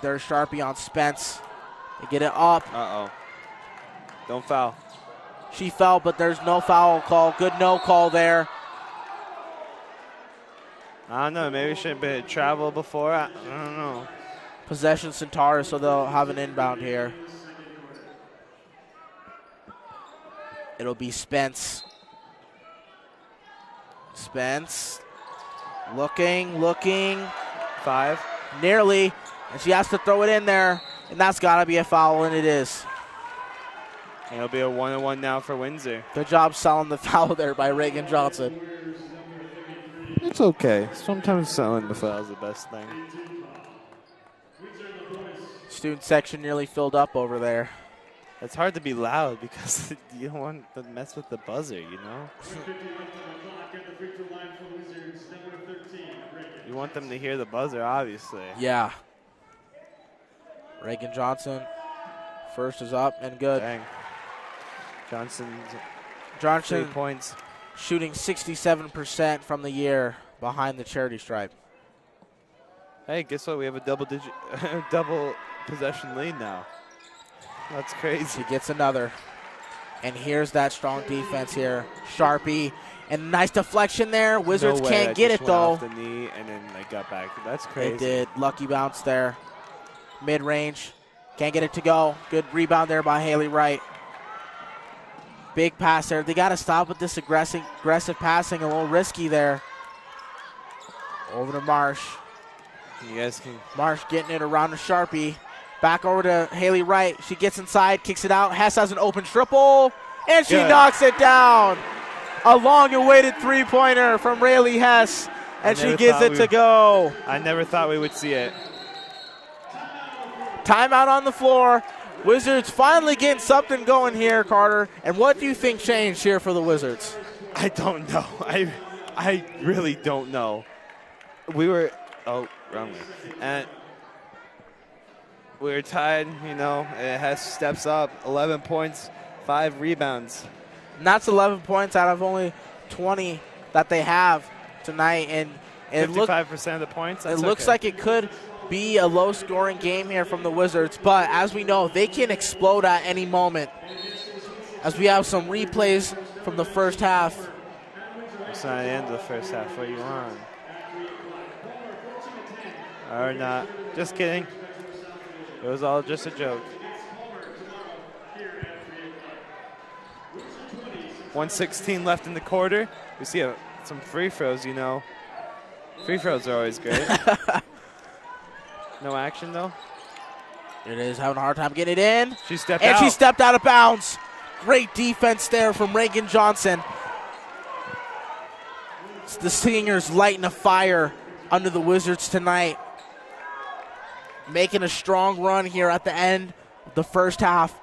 There's Sharpie on Spence. They get it up. Uh-oh. Don't foul. She fell, but there's no foul call. Good no call there. I don't know. Maybe it should have been travel before. I don't know. Possession Centaurus, so they'll have an inbound here. It'll be Spence. Spence. Looking. 5. Nearly. And she has to throw it in there. And that's got to be a foul, and it is. And it'll be a 1-1 now for Windsor. Good job selling the foul there by Reagan Johnson. It's okay. Sometimes selling the foul is the best thing. Student section nearly filled up over there. It's hard to be loud because you don't want to mess with the buzzer, you know? You want them to hear the buzzer, obviously. Yeah. Reagan Johnson. First is up and good. Dang. Johnson 3 points. Shooting 67% from the year behind the charity stripe. Hey, guess what? We have a double possession lead now. That's crazy. She gets another. And here's that strong defense here. Sharpie. And nice deflection there. Wizards can't get it, though. Off the knee and then they got back. That's crazy. They did. Lucky bounce there. Mid-range. Can't get it to go. Good rebound there by Haley Wright. Big pass there. They got to stop with this aggressive passing. A little risky there. Over to Marsh. You guys can. Marsh getting it around to Sharpie. Back over to Haley Wright. She gets inside, kicks it out. Hess has an open triple, and she knocks it down. A long-awaited three-pointer from Rayleigh Hess, and she gives it to go. I never thought we would see it. Timeout on the floor. Wizards finally getting something going here, Carter. And what do you think changed here for the Wizards? I don't know. I really don't know. We were wrong way. And we were tied, you know. Hess steps up, 11 points, 5 rebounds. And that's 11 points out of only 20 that they have tonight. And 55% of the points. It looks like it could be a low-scoring game here from the Wizards, but as we know, they can explode at any moment. As we have some replays from the first half. It's not the end of the first half. What are you on? Or not. Just kidding. It was all just a joke. 1:16 left in the quarter. We see some free throws, you know. Free throws are always great. No action, though. It is having a hard time getting it in. She stepped out. And she stepped out of bounds. Great defense there from Reagan Johnson. The Stingers lighting a fire under the Wizards tonight. Making a strong run here at the end of the first half.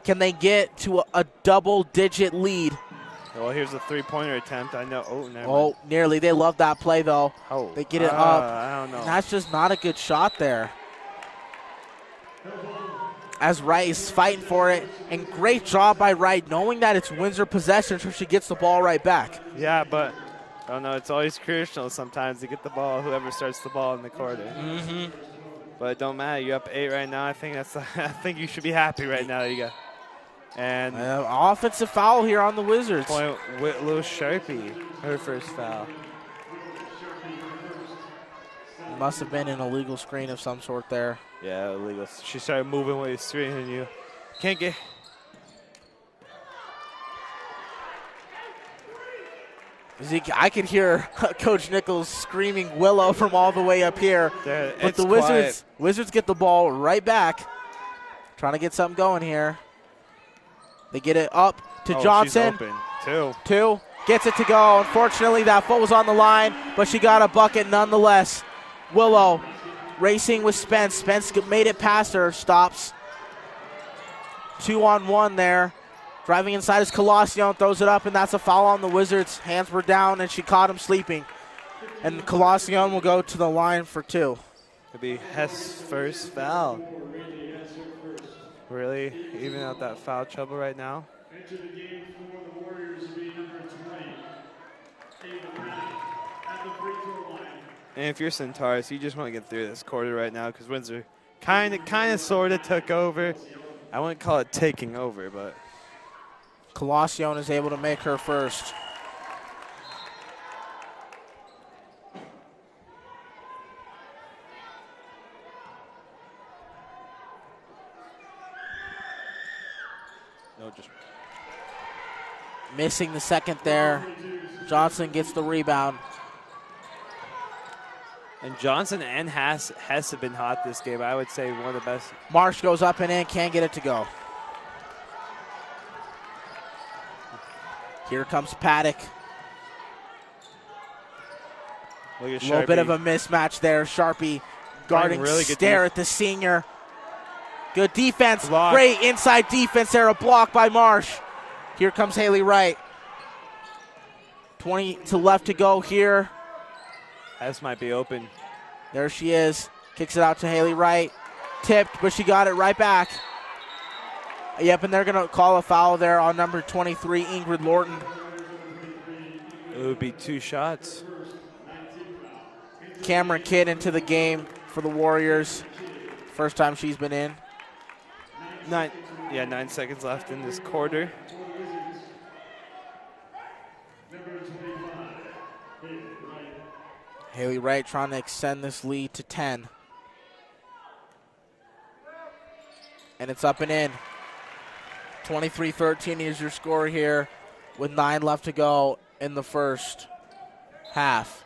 Can they get to a double-digit lead? Well, here's a three-pointer attempt. I know. Oh, never mind. Nearly. They love that play, though. Oh. They get it up. I don't know. And that's just not a good shot there. As Wright is fighting for it. And great job by Wright, knowing that it's Windsor possession, so she gets the ball right back. Yeah, but I don't know. It's always crucial sometimes to get the ball, whoever starts the ball in the quarter. Mm-hmm. But it don't matter. You're up 8 right now. I think you should be happy right now that you got. And offensive foul here on the Wizards. Point with Lil Sharpie, her first foul. Must have been an illegal screen of some sort there. Yeah, illegal. She started moving while you're screening you. Can't get. Zeke, I could hear Coach Nichols screaming Willow from all the way up here. But the Wizards get the ball right back. Trying to get something going here. They get it up to Johnson. She's open. Two. Gets it to go. Unfortunately, that foot was on the line, but she got a bucket nonetheless. Willow racing with Spence. Spence made it past her. Stops. 2-on-1 there. Driving inside is Colacion. Throws it up, and that's a foul on the Wizards. Hands were down, and she caught him sleeping. And Colacion will go to the line for 2. It'll be Hess' first foul. Really even out that foul trouble right now. Into the game for the Warriors will be number 20, Ava Brown, at the free throw line. And if you're Centaurus, you just want to get through this quarter right now because Windsor kind of, sort of took over. I wouldn't call it taking over, but. Colacion is able to make her first. No, just missing the second there. Johnson gets the rebound. And Johnson and Hess have been hot this game. I would say one of the best. Marsh goes up and in, can't get it to go. Here comes Paddock. A little bit of a mismatch there. Sharpie guarding really stare at the senior. Good defense. Block. Great inside defense there. A block by Marsh. Here comes Haley Wright. 20 to left to go here. Hess might be open. There she is. Kicks it out to Haley Wright. Tipped, but she got it right back. Yep, and they're going to call a foul there on number 23, Ingrid Lorton. It would be 2 shots. Cameron Kidd into the game for the Warriors. First time she's been in. 9 seconds left in this quarter. Haley Wright trying to extend this lead to 10. And it's up and in. 23-13 is your score here with 9 left to go in the first half.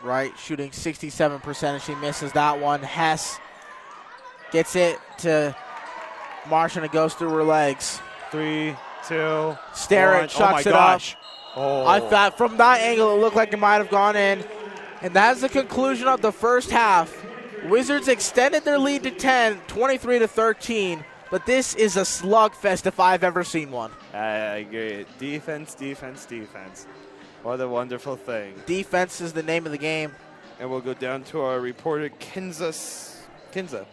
Wright shooting 67%, and she misses that one. Hess gets it to Marsh, and it goes through her legs. 3, 2, Starrett chucks it up. I thought from that angle it looked like it might have gone in. And that's the conclusion of the first half. Wizards extended their lead to 10, 23-13. But this is a slugfest if I've ever seen one. I agree. Defense, defense, defense. What a wonderful thing. Defense is the name of the game. And we'll go down to our reporter, Kinza.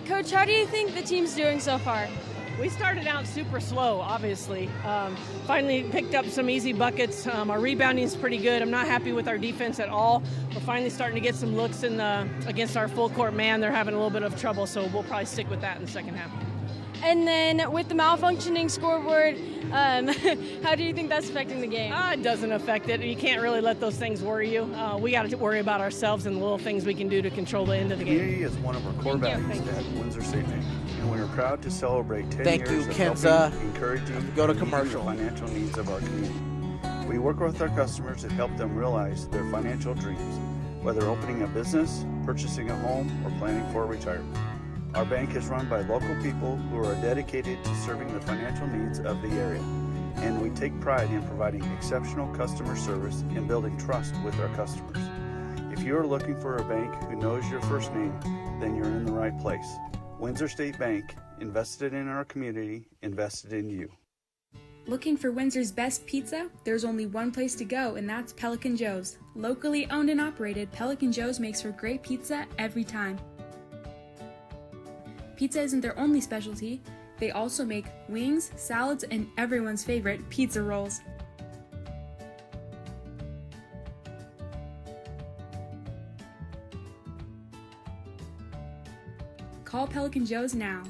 Coach, how do you think the team's doing so far? We started out super slow, obviously. Finally picked up some easy buckets. Our rebounding is pretty good. I'm not happy with our defense at all. We're finally starting to get some looks against our full court man. They're having a little bit of trouble, so we'll probably stick with that in the second half. And then with the malfunctioning scoreboard, how do you think that's affecting the game? It doesn't affect it. You can't really let those things worry you. We got to worry about ourselves and the little things we can do to control the end of the game. Community is one of our core values at Windsor State Bank, and we are proud to celebrate 10 years of helping, encouraging, go to and meeting commercial. the financial needs of our community. We work with our customers to help them realize their financial dreams, whether opening a business, purchasing a home, or planning for retirement. Our bank is run by local people who are dedicated to serving the financial needs of the area, and we take pride in providing exceptional customer service and building trust with our customers. If you are looking for a bank who knows your first name, then you're in the right place. Windsor State Bank, invested in our community, invested in you. Looking for Windsor's best pizza? There's only one place to go, and that's Pelican Joe's. Locally owned and operated, Pelican Joe's makes for great pizza every time. Pizza isn't their only specialty. They also make wings, salads, and everyone's favorite, pizza rolls. Call Pelican Joe's now.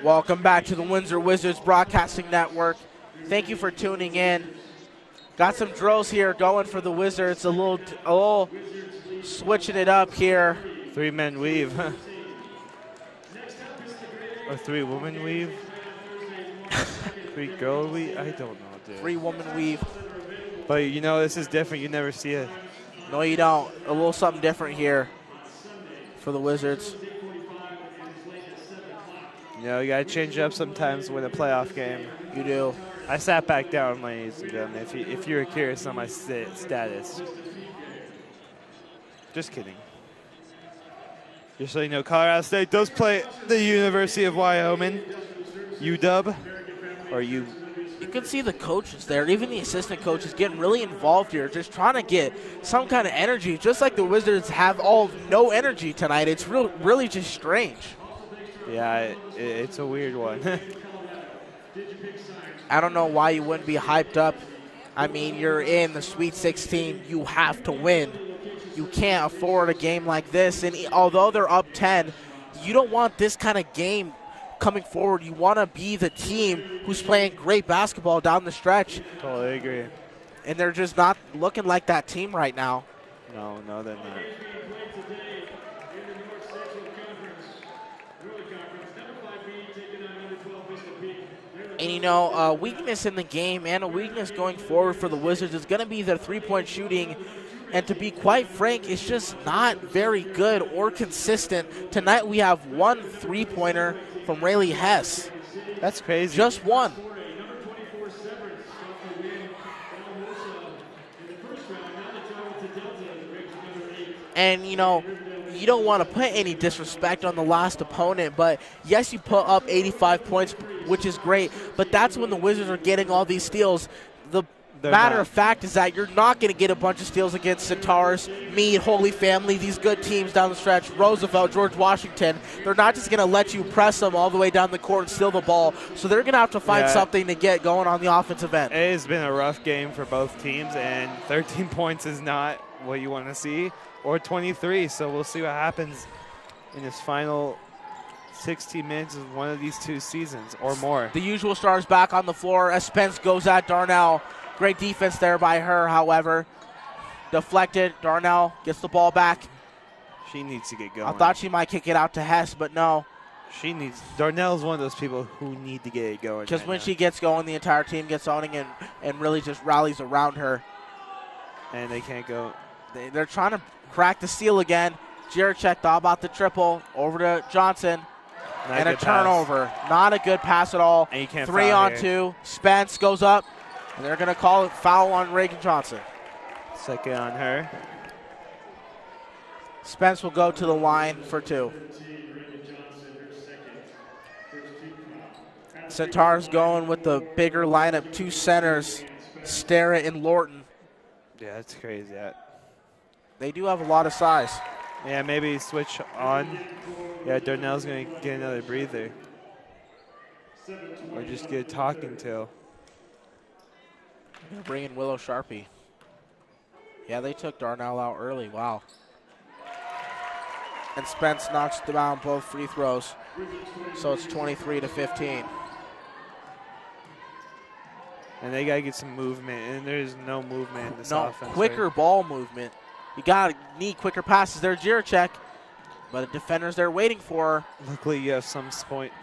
Welcome back to the Windsor Wizards Broadcasting Network. Thank you for tuning in. Got some drills here going for the Wizards. A little switching it up here. 3-man weave. Or 3-woman weave. 3-girl weave. I don't know, dude. 3-woman weave. But you know, this is different. You never see it. No, you don't. A little something different here for the Wizards. You know, you got to change it up sometimes to win a playoff game. You do. I sat back down, ladies and gentlemen, if you're curious on my status. Just kidding. Just so you know, Colorado State does play the University of Wyoming, UW, or U. You can see the coaches there, even the assistant coaches, getting really involved here, just trying to get some kind of energy, just like the Wizards have no energy tonight. It's really just strange. Yeah, it's a weird one. I don't know why you wouldn't be hyped up. I mean, you're in the Sweet 16. You have to win. You can't afford a game like this. And although they're up 10, you don't want this kind of game coming forward. You want to be the team who's playing great basketball down the stretch. Totally agree. And they're just not looking like that team right now. No, they're not. And, you know, a weakness in the game and a weakness going forward for the Wizards is going to be their three-point shooting. And to be quite frank, it's just not very good or consistent. Tonight we have one three-pointer from Rayleigh Hess. That's crazy. Just one. And, you know, you don't want to put any disrespect on the last opponent, but yes, you put up 85 points, which is great, but that's when the Wizards are getting all these steals. The matter of fact is that you're not going to get a bunch of steals against Centaurus, Meade, Holy Family, these good teams down the stretch, Roosevelt, George Washington. They're not just going to let you press them all the way down the court and steal the ball, so they're going to have to find something to get going on the offensive end. It has been a rough game for both teams, and 13 points is not what you want to see, or 23, so we'll see what happens in this final 16 minutes of one of these two seasons or more. The usual stars back on the floor as Spence goes at Darnell. Great defense there by her, however. Deflected. Darnell gets the ball back. She needs to get going. I thought she might kick it out to Hess, but no. Darnell's one of those people who need to get it going. Because when she gets going, the entire team gets owning and really just rallies around her. And they can't go. They're trying to crack the seal again. Jiricek thought about the triple. Over to Johnson. And a turnover. Not a good pass at all. And you can't 3 on 2. Spence goes up. And they're going to call it foul on Reagan Johnson. Second on her. Spence will go to the line for 2. Centaurus going with the bigger lineup. 2 centers, Starrett and Lorton. Yeah, that's crazy. They do have a lot of size. Yeah, maybe switch on. Yeah, Darnell's going to get another breather. Or just get a talking to. They're bringing Willow Sharpie. Yeah, they took Darnell out early. Wow. And Spence knocks down both free throws. So it's 23-15. And they got to get some movement, and there's no movement in this offense. Quicker ball movement. You need quicker passes there, Jiricek. But the defenders there waiting for her. Luckily, you have some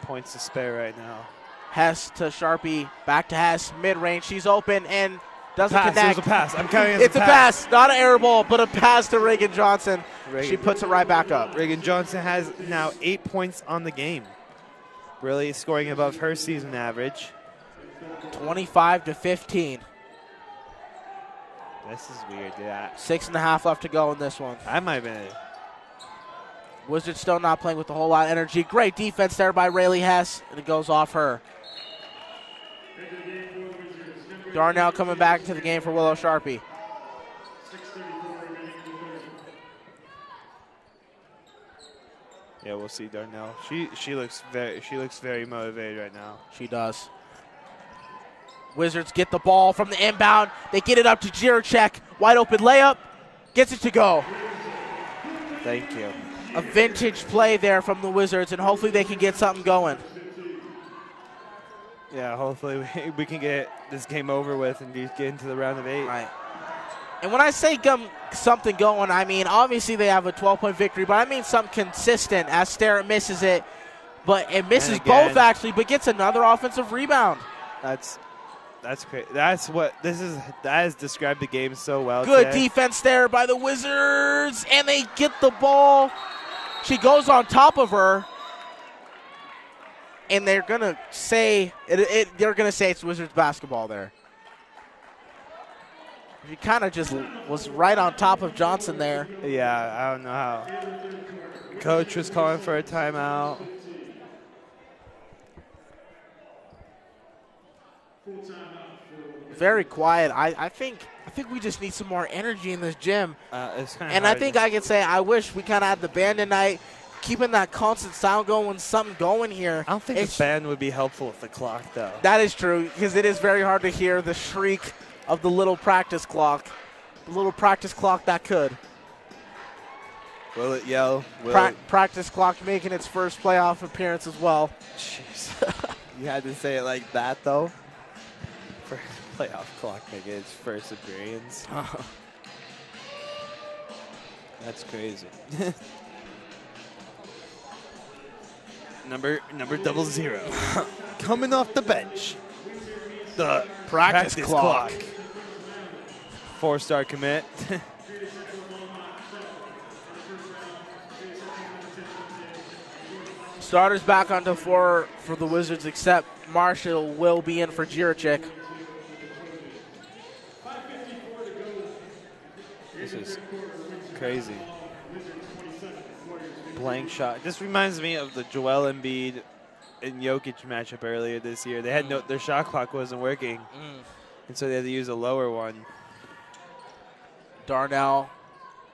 points to spare right now. Hess to Sharpie, back to Hess, mid-range. She's open and doesn't connect. It was a pass. I'm counting it as it's a pass, not an air ball, but a pass to Reagan Johnson. She puts it right back up. Reagan Johnson has now 8 points on the game. Really scoring above her season average. 25-15. This is weird, yeah. 6.5 left to go in this one. That might have been it. Wizards still not playing with a whole lot of energy. Great defense there by Rayleigh Hess, and it goes off her. Darnell coming back to the game for Willow Sharpie. Yeah, we'll see Darnell. She looks very motivated right now. She does. Wizards get the ball from the inbound. They get it up to Jiricek. Wide open layup. Gets it to go. Thank you. A vintage play there from the Wizards, and hopefully they can get something going. Yeah, hopefully we can get this game over with and get into the round of 8. Right. And when I say something going, I mean obviously they have a 12-point victory, but I mean something consistent as Starrett misses it. But it misses both actually, but gets another offensive rebound. That's great. That has described the game so well. Good today. defense there by the Wizards, and they get the ball. She goes on top of her, and they're gonna say it's Wizards basketball there. She kind of just was right on top of Johnson there. Yeah, I don't know how. Coach was calling for a timeout. Very quiet. I think we just need some more energy in this gym. And I think I can say I wish we kind of had the band tonight, keeping that constant sound going, something going here. I don't think the band would be helpful with the clock, though. That is true, because it is very hard to hear the shriek of the little practice clock. The little practice clock that could. Will it yell? Practice clock making its first playoff appearance as well. Jeez. You had to say it like that, though? Playoff clock making its first appearance. That's crazy. number 00 coming off the bench. The practice clock. 4-star commit. Starters back onto 4 for the Wizards, except Marshall will be in for Jiricek. This is crazy. Blank shot. This reminds me of the Joel Embiid and Jokic matchup earlier this year. They had their shot clock wasn't working, and so they had to use a lower one. Darnell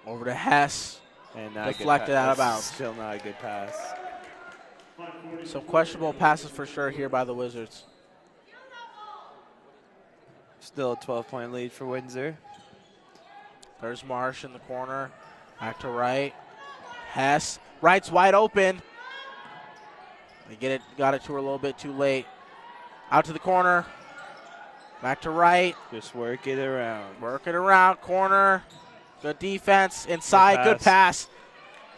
over to Hess, and deflected out of bounds. Still not a good pass. Some questionable passes for sure here by the Wizards. Still a 12-point lead for Windsor. There's Marsh in the corner. Back to right. Hess. Right's wide open. They got it to her a little bit too late. Out to the corner. Back to right. Just work it around. Work it around. Corner. Good defense. Inside. Good pass.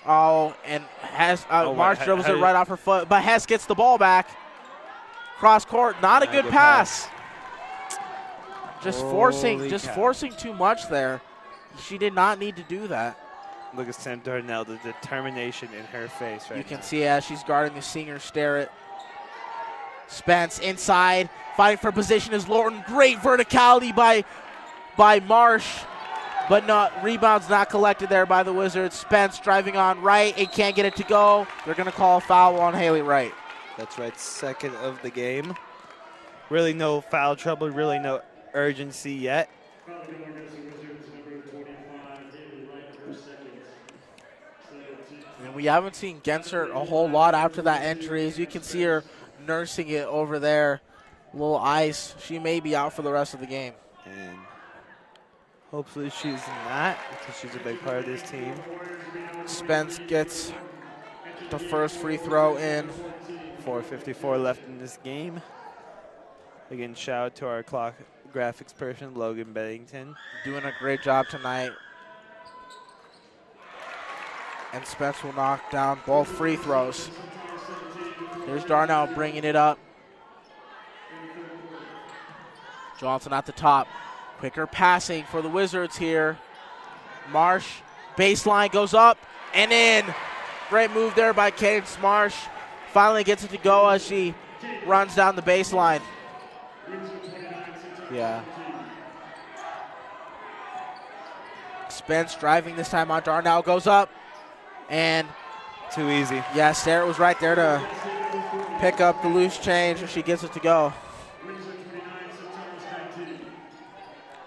Oh, and Hess, Marsh dribbles it right off her foot. But Hess gets the ball back. Cross court. Not a good pass. Just forcing too much there. She did not need to do that. Look at Sam Darnell, the determination in her face right now. You can see as she's guarding the senior Starrett. Spence inside, fighting for position is Lorton. Great verticality by Marsh, but rebounds not collected there by the Wizards. Spence driving on right and can't get it to go. They're going to call a foul on Haley Wright. That's right, second of the game. Really no foul trouble, really no urgency yet. And we haven't seen Gensert a whole lot after that injury. As you can see her nursing it over there. A little ice. She may be out for the rest of the game. And hopefully she's not, because she's a big part of this team. Spence gets the first free throw in. 4:54 left in this game. Again, shout out to our clock graphics person, Logan Beddington. Doing a great job tonight. And Spence will knock down both free throws. Here's Darnell bringing it up. Johnson at the top. Quicker passing for the Wizards here. Marsh, baseline goes up and in. Great move there by Cadence Marsh. Finally gets it to go as she runs down the baseline. Yeah. Spence driving this time on Darnell, goes up and too easy. Yeah, Starrett was right there to pick up the loose change as she gets it to go.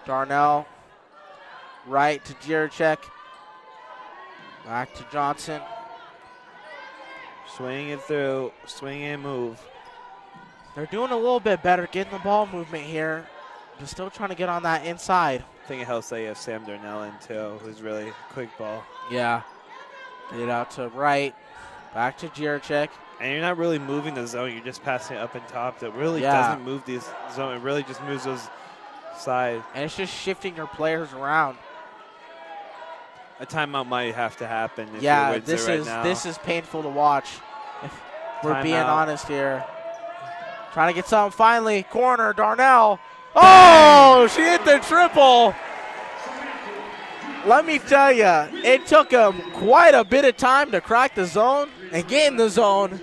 Darnell, right to Jiricek. Back to Johnson. Swing it through, swing and move. They're doing a little bit better getting the ball movement here, but still trying to get on that inside. I think it helps that you have Sam Darnell in too, who's really quick ball. Yeah. Get it out to right. Back to Jiricek. And you're not really moving the zone. You're just passing it up and top. That really doesn't move these zone. It really just moves those sides. And it's just shifting your players around. A timeout might have to happen. If Yeah, you're Windsor this is painful to watch. If we're being honest here. Trying to get something finally. Corner, Darnell. Oh, she hit the triple. Let me tell you, it took him quite a bit of time to crack the zone and get in the zone.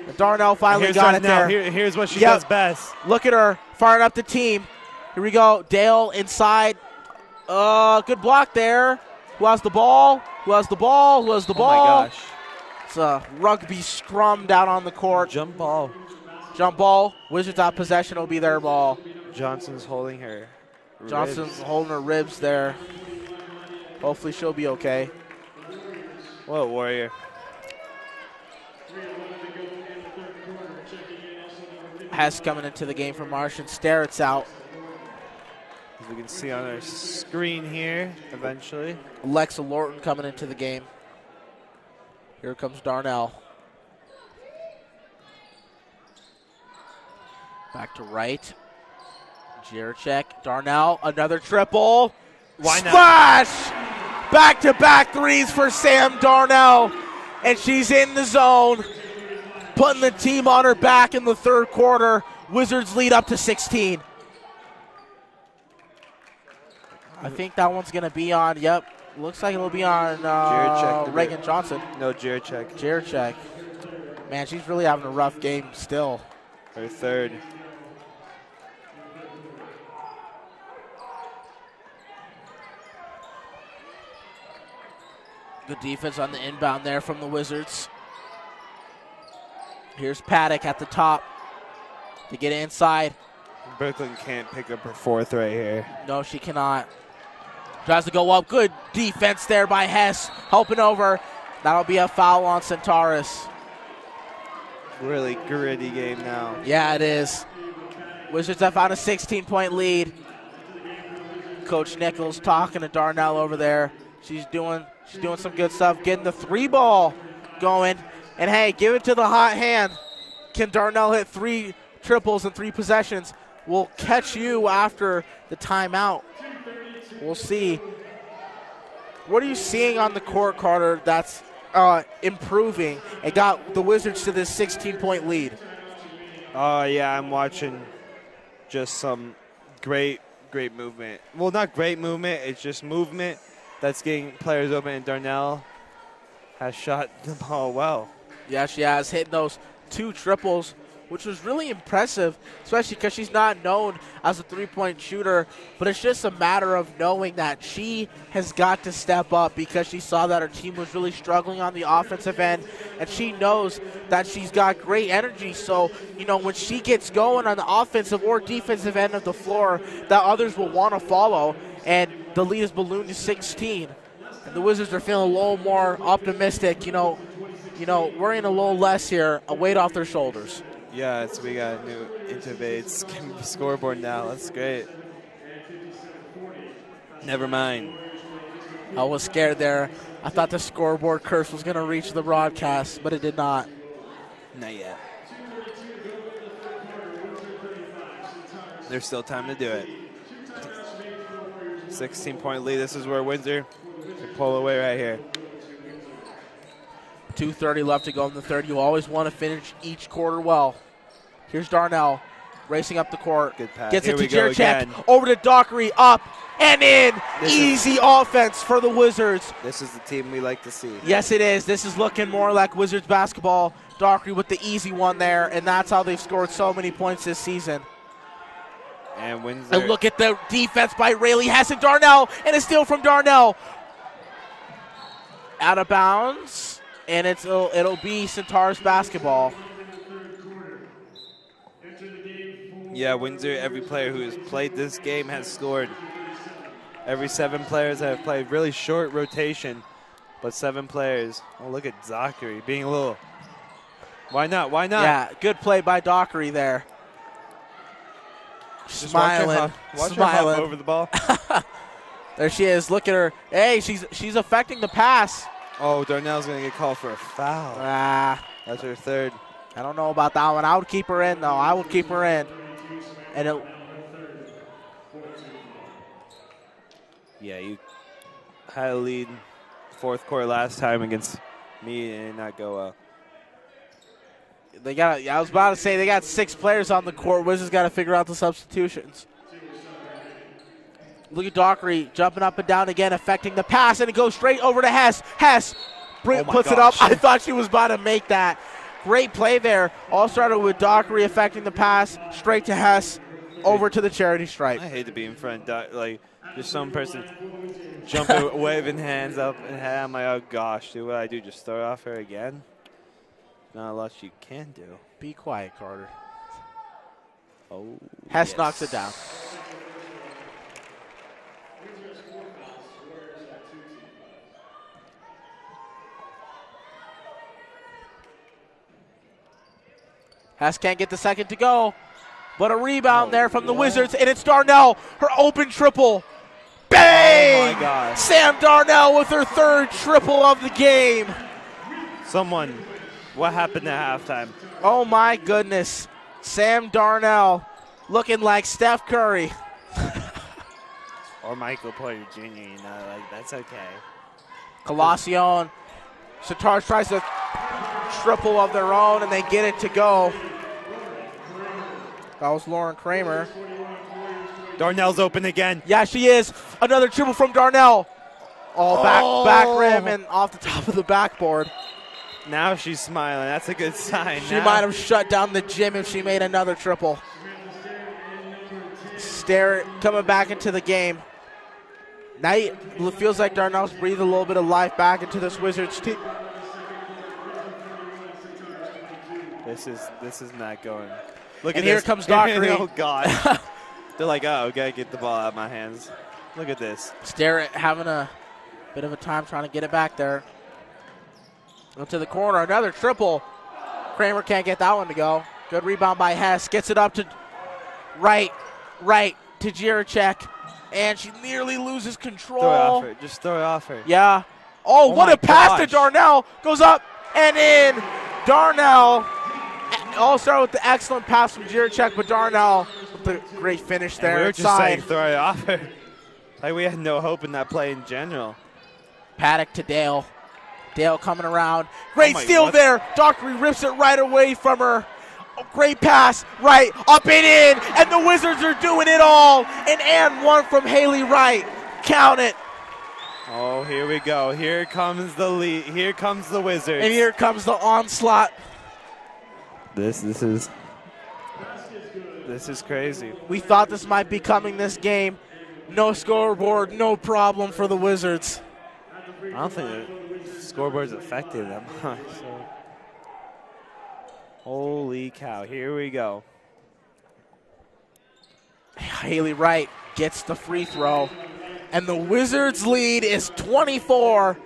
But Darnell finally got it there. Here's what she does best. Look at her firing up the team. Here we go. Dale inside. Good block there. Who has the ball? Who has the ball? Who has the ball? Oh, my gosh. It's a rugby scrum down on the court. Jump ball. Jump ball. Wizards out possession. Will be their ball. Johnson's holding her Johnson's ribs. holding her ribs there. Hopefully she'll be okay. What a warrior. Hess coming into the game for Martian. Starrett's out. As we can see on our screen here, eventually. Alexa Lorton coming into the game. Here comes Darnell. Back to right. Jiracek. Darnell, another triple. Why not? Splash! Back-to-back threes for Sam Darnell. And she's in the zone. Putting the team on her back in the third quarter. Wizards lead up to 16. I think that one's going to be on, looks like it'll be on Reagan Johnson. No, Jiracek. Jiracek. Man, she's really having a rough game still. Her third. Good defense on the inbound there from the Wizards. Here's Paddock at the top to get inside. Brooklyn can't pick up her fourth right here. No, she cannot. Tries to go up. Good defense there by Hess. Helping over. That'll be a foul on Centaurus. Really gritty game now. Yeah, it is. Wizards have found a 16-point lead. Coach Nichols talking to Darnell over there. She's doing some good stuff, getting the three ball going. And hey, give it to the hot hand. Can Darnell hit 3 triples in 3 possessions? We'll catch you after the timeout. We'll see. What are you seeing on the court, Carter, that's improving and got the Wizards to this 16-point lead? Oh, yeah, I'm watching just some great movement. Well, not great movement. It's just movement that's getting players open, and Darnell has shot the ball well. Yeah, she has, hitting those 2 triples, which was really impressive, especially because she's not known as a three-point shooter, but it's just a matter of knowing that she has got to step up because she saw that her team was really struggling on the offensive end, and she knows that she's got great energy. So, when she gets going on the offensive or defensive end of the floor, that others will want to follow, and the lead is ballooned to 16. And the Wizards are feeling a little more optimistic, worrying a little less here, a weight off their shoulders. Yeah, so we got a new Interbates scoreboard now. That's great. Never mind. I was scared there. I thought the scoreboard curse was going to reach the broadcast, but it did not. Not yet. There's still time to do it. 16-point lead. This is where Windsor can pull away right here. 2:30 left to go in the third. You always want to finish each quarter well. Here's Darnell racing up the court. Good pass. Gets Here it to we go Jiracek. again. Over to Dockery. Up and in. Easy offense for the Wizards. This is the team we like to see. Yes, it is. This is looking more like Wizards basketball. Dockery with the easy one there, and that's how they've scored so many points this season. And Windsor. And look at the defense by Rayleigh Hess and Darnell, and a steal from Darnell. Out of bounds. And it'll be Centaurus basketball. Yeah, Windsor, every player who has played this game has scored. Every 7 players have played really short rotation, but 7 players. Oh, look at Zachary being a little. Why not? Why not? Yeah, good play by Dockery there. Just Smiling. Watch her hop over the ball. There she is. Look at her. Hey, she's affecting the pass. Oh, Darnell's going to get called for a foul. Ah. That's her third. I don't know about that one. I would keep her in, though. I would keep her in. And it, yeah, you had a lead fourth quarter last time against me and not go well. they got. I was about to say they got 6 players on the court. Wizards got to figure out the substitutions. Look at Dockery jumping up and down again, affecting the pass, and it goes straight over to Hess. Hess puts it up. I thought she was about to make that. Great play there. All started with Dockery affecting the pass, straight to Hess, over to the charity stripe. I hate to be in front, like just some person jumping, waving hands up and I'm like, oh gosh, dude, what I do? Just throw it off her again? Not a lot you can do. Be quiet, Carter. Oh, Hess knocks it down. Hess can't get the second to go, but a rebound there from the Wizards, and it's Darnell, her open triple. Bang! Oh my God. Sam Darnell with her 3rd triple of the game. What happened at halftime? Oh my goodness. Sam Darnell looking like Steph Curry. Or Michael Porter Jr., like that's okay. Colacion. Centaurus tries to triple of their own, and they get it to go. That was Lauren Kramer. Darnell's open again. Yeah, she is. Another triple from Darnell. Back rim and off the top of the backboard. Now she's smiling. That's a good sign. She might have shut down the gym if she made another triple. Starrett coming back into the game. Now it feels like Darnell's breathed a little bit of life back into this Wizards team. This is not going. Look and at here this. Comes Dockery. Oh God. They're like, oh, gotta get the ball out of my hands. Look at this. Starrett having a bit of a time trying to get it back there. Into the corner, another triple. Kramer can't get that one to go. Good rebound by Hess. Gets it up to right to Jiracek. And she nearly loses control. Throw it off her. Just throw it off her. Yeah. Oh, what a pass to Darnell. Goes up and in. Darnell. All started with the excellent pass from Jiracek, but Darnell with the great finish there. And we were just saying throw it off her. Like we had no hope in that play in general. Paddock to Dale. Dale coming around. Great steal there. Dockery rips it right away from her. Oh, great pass. Right. Up and in. And the Wizards are doing it all. And one from Haley Wright. Count it. Oh, here we go. Here comes the lead. Here comes the Wizards. And here comes the onslaught. This is crazy. We thought this might be coming this game. No scoreboard, no problem for the Wizards. I don't think the scoreboard's affected them. So. Holy cow, here we go. Haley Wright gets the free throw. And the Wizards' lead is 24.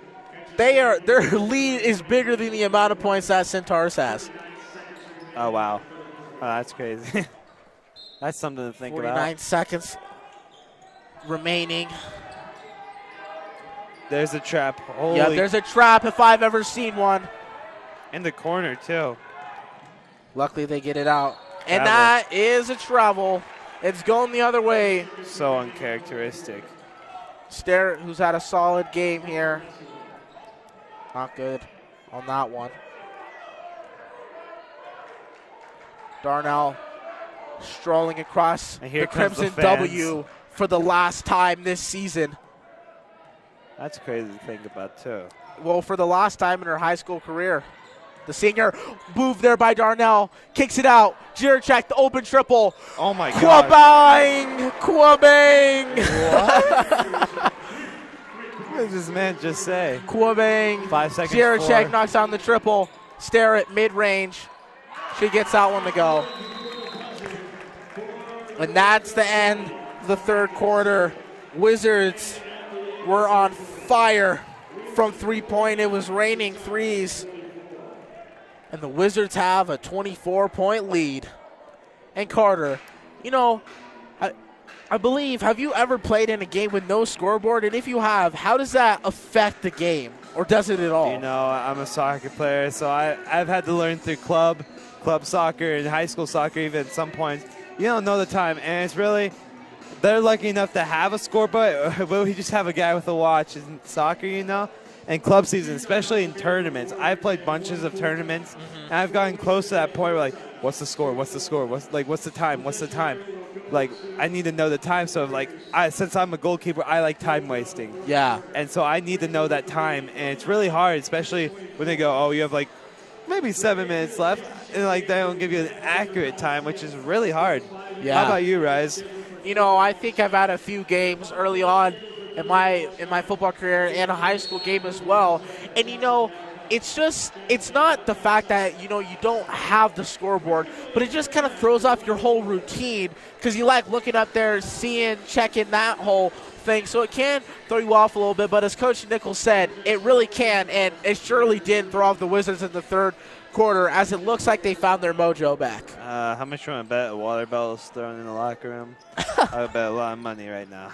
Their lead is bigger than the amount of points that Centaurus has. Oh, wow. Oh, that's crazy. That's something to think 49 seconds remaining. There's a trap. Holy. Yeah, there's a trap if I've ever seen one. In the corner, too. Luckily, they get it out. And that is a travel. It's going the other way. So uncharacteristic. Starrett, who's had a solid game here. Not good on that one. Darnell strolling across the Crimson W for the last time this season. That's crazy to think about, too. Well, for the last time in her high school career. The senior move there by Darnell. Kicks it out. Jiracek, the open triple. Oh, my God. Quabang! What? What did this man just say? Quabang. 5 seconds. Jiracek knocks down the triple. Starrett mid-range. She gets that one to go. And that's the end of the third quarter. Wizards were on fire from three-point. It was raining threes. And the Wizards have a 24-point lead. And Carter, you know, I believe, have you ever played in a game with no scoreboard? And if you have, how does that affect the game? Or does it at all? You know, I'm a soccer player, so I've had to learn through club club soccer and high school soccer even at some points, you don't know the time. And it's really, they're lucky enough to have a scoreboard, but we just have a guy with a watch in soccer, you know? And club season, especially in tournaments. I've played bunches of tournaments, and I've gotten close to that point where, like, what's the score? What's the score? What's the time? What's the time? Like, I need to know the time. So, like, since I'm a goalkeeper, I like time wasting. Yeah. And so I need to know that time. And it's really hard, especially when they go, oh, you have, like, maybe 7 minutes left. And, like, they don't give you an accurate time, which is really hard. Yeah. How about you, Rise? You know, I think I've had a few games early on in my football career and a high school game as well. And, you know, it's not the fact that, you know, you don't have the scoreboard, but it just kind of throws off your whole routine because you like looking up there, checking that whole thing. So it can throw you off a little bit, but as Coach Nichols said, it really can, and it surely did throw off the Wizards in the third quarter as it looks like they found their mojo back. How much you want to bet a water bottle is thrown in the locker room? I would bet a lot of money right now.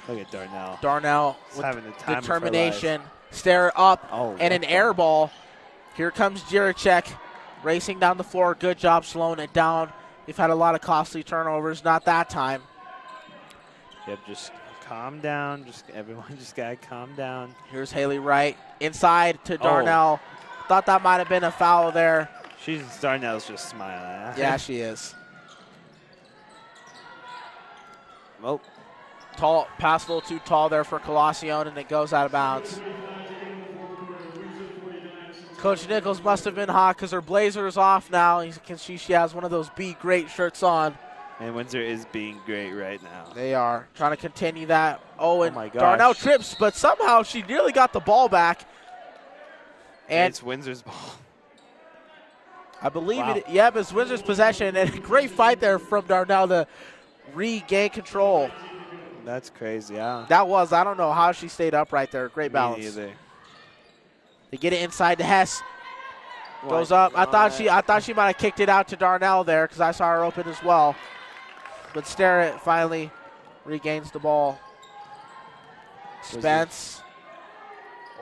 Look at Darnell. Darnell with having the time determination. Stare up and an air ball. Here comes Jiricek racing down the floor. Good job slowing it down. They've had a lot of costly turnovers. Not that time. Yep, just calm down. Everyone just got to calm down. Here's Haley Wright inside to Darnell. Thought that might have been a foul there. Darnell's just smiling. Yeah, she is. Well, tall, pass a little too tall there for Colacion, and it goes out of bounds. Coach Nichols must have been hot because her blazer is off now. You can see she has one of those Be Great shirts on. And Windsor is being great right now. They are trying to continue that. And my gosh. Darnell trips, but somehow she nearly got the ball back. And it's Windsor's ball. I believe it's Windsor's possession. And a great fight there from Darnell to regain control. That's crazy. Yeah. That was. I don't know how she stayed up right there. Great balance. Me neither. They get it inside to Hess. Goes up. I thought she might have kicked it out to Darnell there because I saw her open as well. But Starrett finally regains the ball. Spence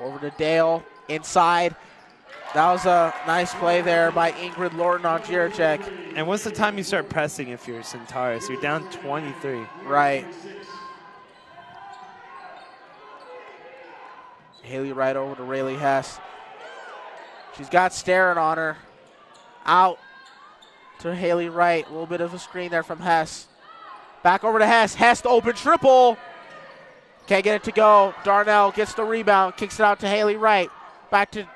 over to Dale inside. That was a nice play there by Ingrid Lorton on Jiricek. And what's the time you start pressing if you're Centaurus? You're down 23. Right. Haley Wright over to Rayleigh Hess. She's got Starrett on her. Out to Haley Wright. A little bit of a screen there from Hess. Back over to Hess. Hess to open triple. Can't get it to go. Darnell gets the rebound. Kicks it out to Haley Wright. Back to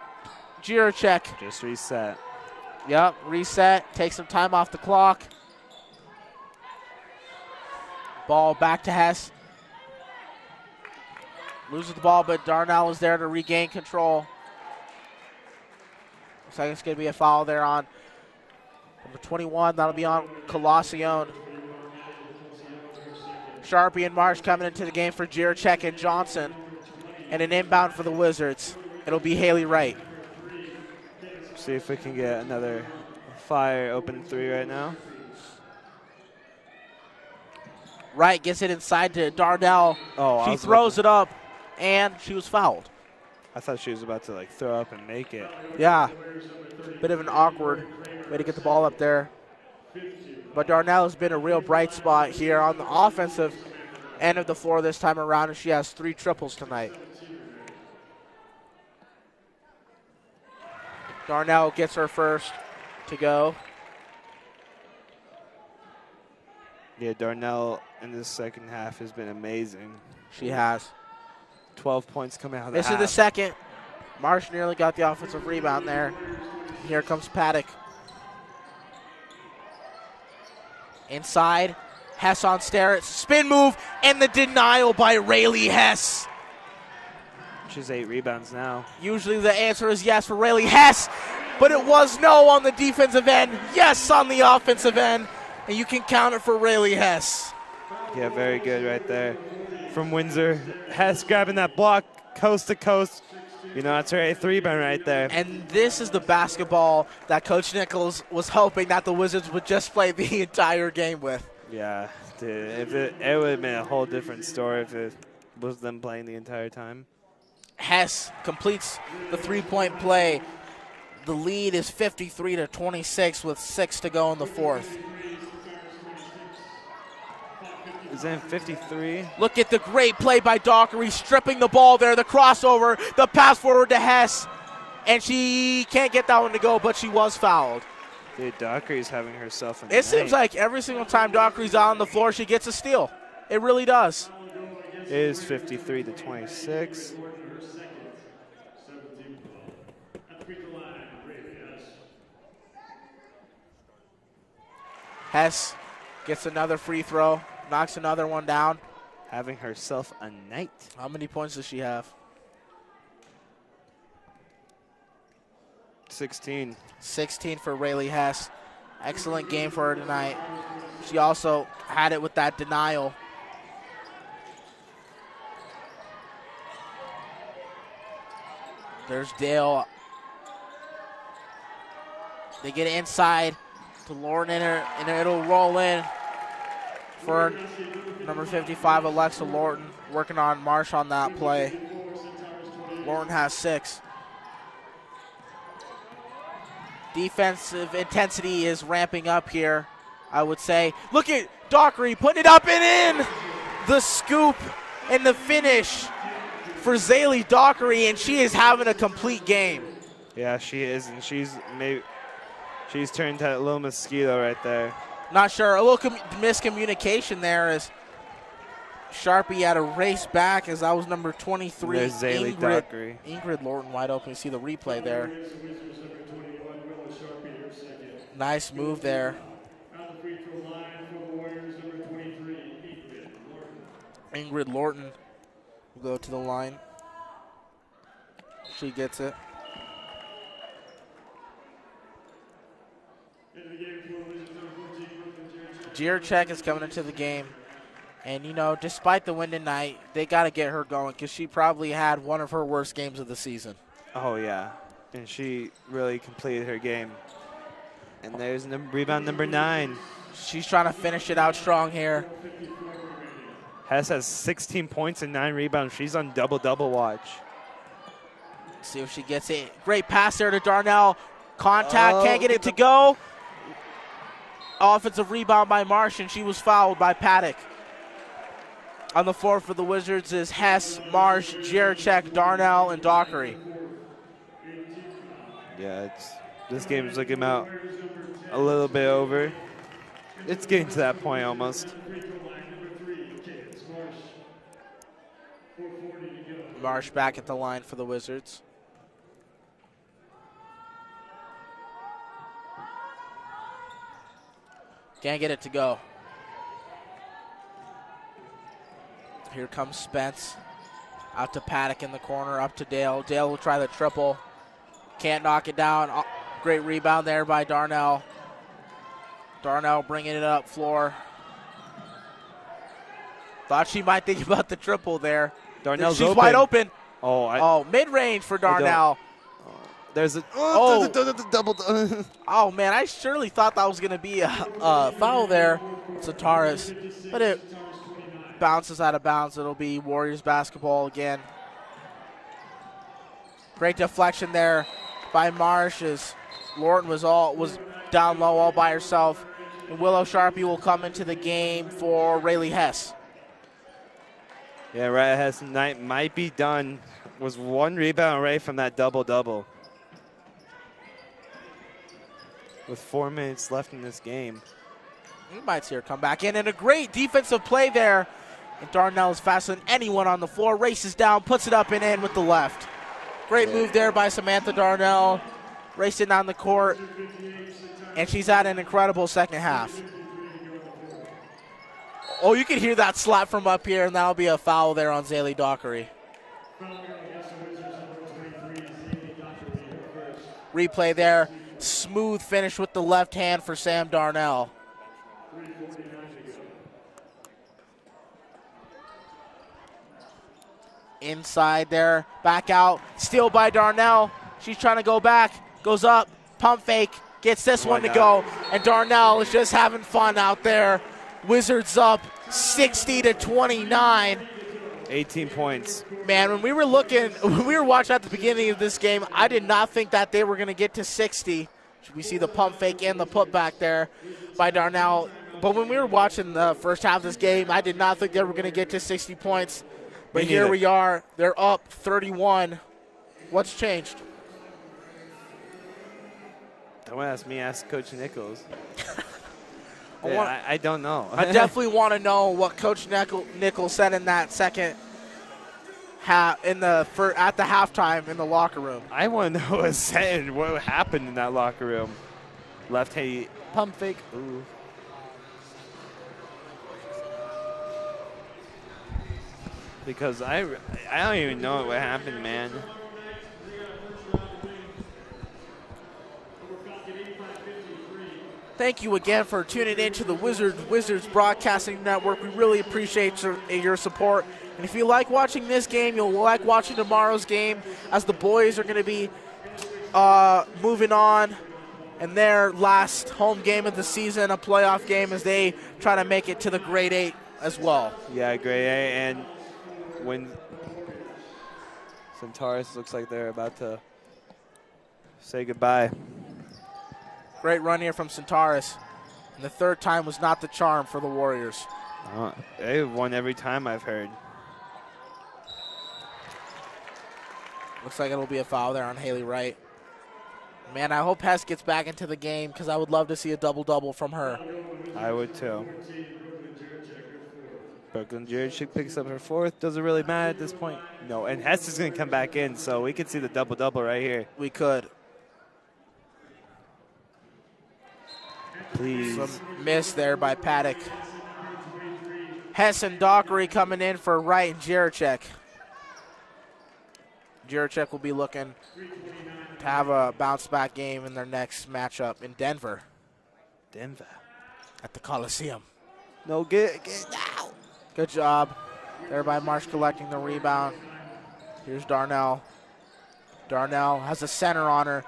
Jiricek. Just reset. Yep, reset. Take some time off the clock. Ball back to Hess. Loses the ball, but Darnell is there to regain control. Looks like it's going to be a foul there on number 21. That'll be on Colacion. Sharpie and Marsh coming into the game for Jiricek and Johnson. And an inbound for the Wizards. It'll be Haley Wright. See if we can get another fire open three right now. Wright gets it inside to Darnell. She throws it up, and she was fouled. I thought she was about to like throw up and make it. Yeah, bit of an awkward way to get the ball up there. But Darnell has been a real bright spot here on the offensive end of the floor this time around, and she has 3 triples tonight. Darnell gets her first to go. Yeah, Darnell in the second half has been amazing. She has. 12 points coming out of the half. This is the second. Marsh nearly got the offensive rebound there. Here comes Paddock. Inside. Hess on Starrett. Spin move and the denial by Rayleigh Hess. She's 8 rebounds now. Usually the answer is yes for Rayleigh Hess, but it was no on the defensive end. Yes on the offensive end, and you can count it for Rayleigh Hess. Yeah, very good right there from Windsor. Hess grabbing that block coast to coast. You know, that's her 8th rebound right there. And this is the basketball that Coach Nichols was hoping that the Wizards would just play the entire game with. Yeah, dude, it would have been a whole different story if it was them playing the entire time. Hess completes the 3-point play. The lead is 53-26 with 6 to go in the fourth. Is in 53. Look at the great play by Dockery, stripping the ball there, the crossover, the pass forward to Hess, and she can't get that one to go, but she was fouled. Dude, Dockery's having herself a It seems like every single time Dockery's out on the floor, she gets a steal. It really does. It is 53-26. Hess gets another free throw, knocks another one down. Having herself a night. How many points does she have? 16. 16 for Rayleigh Hess. Excellent game for her tonight. She also had it with that denial. There's Dale. They get it inside to Lauren and it'll roll in for number 55, Alexa Lorton, working on Marsh on that play. Lorton has 6. Defensive intensity is ramping up here, I would say. Look at Dockery putting it up and in. The scoop and the finish for Zaylee Dockery, and she is having a complete game. Yeah, she is, and she's turned to a little mosquito right there. Not sure. A little miscommunication there as Sharpie had a race back as that was number 23. There's Zaylee Dockery. Ingrid Lorton wide open. You see the replay there. Nice move there. Ingrid Lorton will go to the line. She gets it. Gierczek is coming into the game. And, you know, despite the win tonight, they got to get her going because she probably had one of her worst games of the season. Oh, yeah. And she really completed her game. And there's rebound number 9. She's trying to finish it out strong here. Hess has 16 points and 9 rebounds. She's on double-double watch. See if she gets it. Great pass there to Darnell. Contact, can't get it to go. Offensive rebound by Marsh, and she was fouled by Paddock. On the floor for the Wizards is Hess, Marsh, Gierczek, Darnell, and Dockery. Yeah, this game is looking out a little bit over. It's getting to that point almost. Marsh back at the line for the Wizards. Can't get it to go. Here comes Spence. Out to Paddock in the corner, up to Dale. Dale will try the triple. Can't knock it down. Great rebound there by Darnell. Darnell bringing it up floor. Thought she might think about the triple there. Darnell's She's open. wide open. Oh, mid-range for Darnell. There's a double. Oh, man, I surely thought that was going to be a foul there. Centaurus. But it bounces out of bounds. It'll be Warriors basketball again. Great deflection there by Marsh as Lorton was down low all by herself. And Willow Sharpie will come into the game for Rayleigh Hess. Yeah, Rayleigh Hess tonight might be done. Was 1 rebound away from that double-double. With 4 minutes left in this game. We might see her come back in. And a great defensive play there. And Darnell is faster than anyone on the floor. Races down, puts it up and in with the left. Great move there by Samantha Darnell. Racing down the court. And she's had an incredible second half. Oh, you can hear that slap from up here, and that'll be a foul there on Zaylee Dockery. Replay there. Smooth finish with the left hand for Sam Darnell. Inside there, back out, steal by Darnell. She's trying to go back, goes up, pump fake, gets this one to go, and Darnell is just having fun out there. Wizards up 60-29. 18 points. Man, when we were watching at the beginning of this game, I did not think that they were going to get to 60. We see the pump fake and the putback there by Darnell. But when we were watching the first half of this game, I did not think they were going to get to 60 points. But here we are. They're up 31. What's changed? Don't ask me, ask Coach Nichols. I I don't know. I definitely want to know what Coach Nichols said in that second half at the halftime in the locker room. I want to know what happened in that locker room. Left-handed pump fake. Ooh. Because I don't even know what happened, man. Thank you again for tuning in to the Wizards Broadcasting Network. We really appreciate your support. And if you like watching this game, you'll like watching tomorrow's game as the boys are going to be moving on in their last home game of the season, a playoff game, as they try to make it to the Grade 8 as well. Yeah, Grade 8. And when Centaurus looks like they're about to say goodbye. Great run here from Centaurus. And the third time was not the charm for the Warriors. They've won every time, I've heard. Looks like it'll be a foul there on Haley Wright. Man, I hope Hess gets back into the game because I would love to see a double-double from her. I would too. Brooklyn Juricic picks up her fourth. Does it really matter at this point? No, and Hess is going to come back in, so we could see the double-double right here. We could. Please. Some miss there by Paddock. Hess and Dockery coming in for Wright and Juricic. Juricic will be looking to have a bounce-back game in their next matchup in Denver. Denver. At the Coliseum. No, get out. Good job there by Marsh collecting the rebound. Here's Darnell. Darnell has a center on her.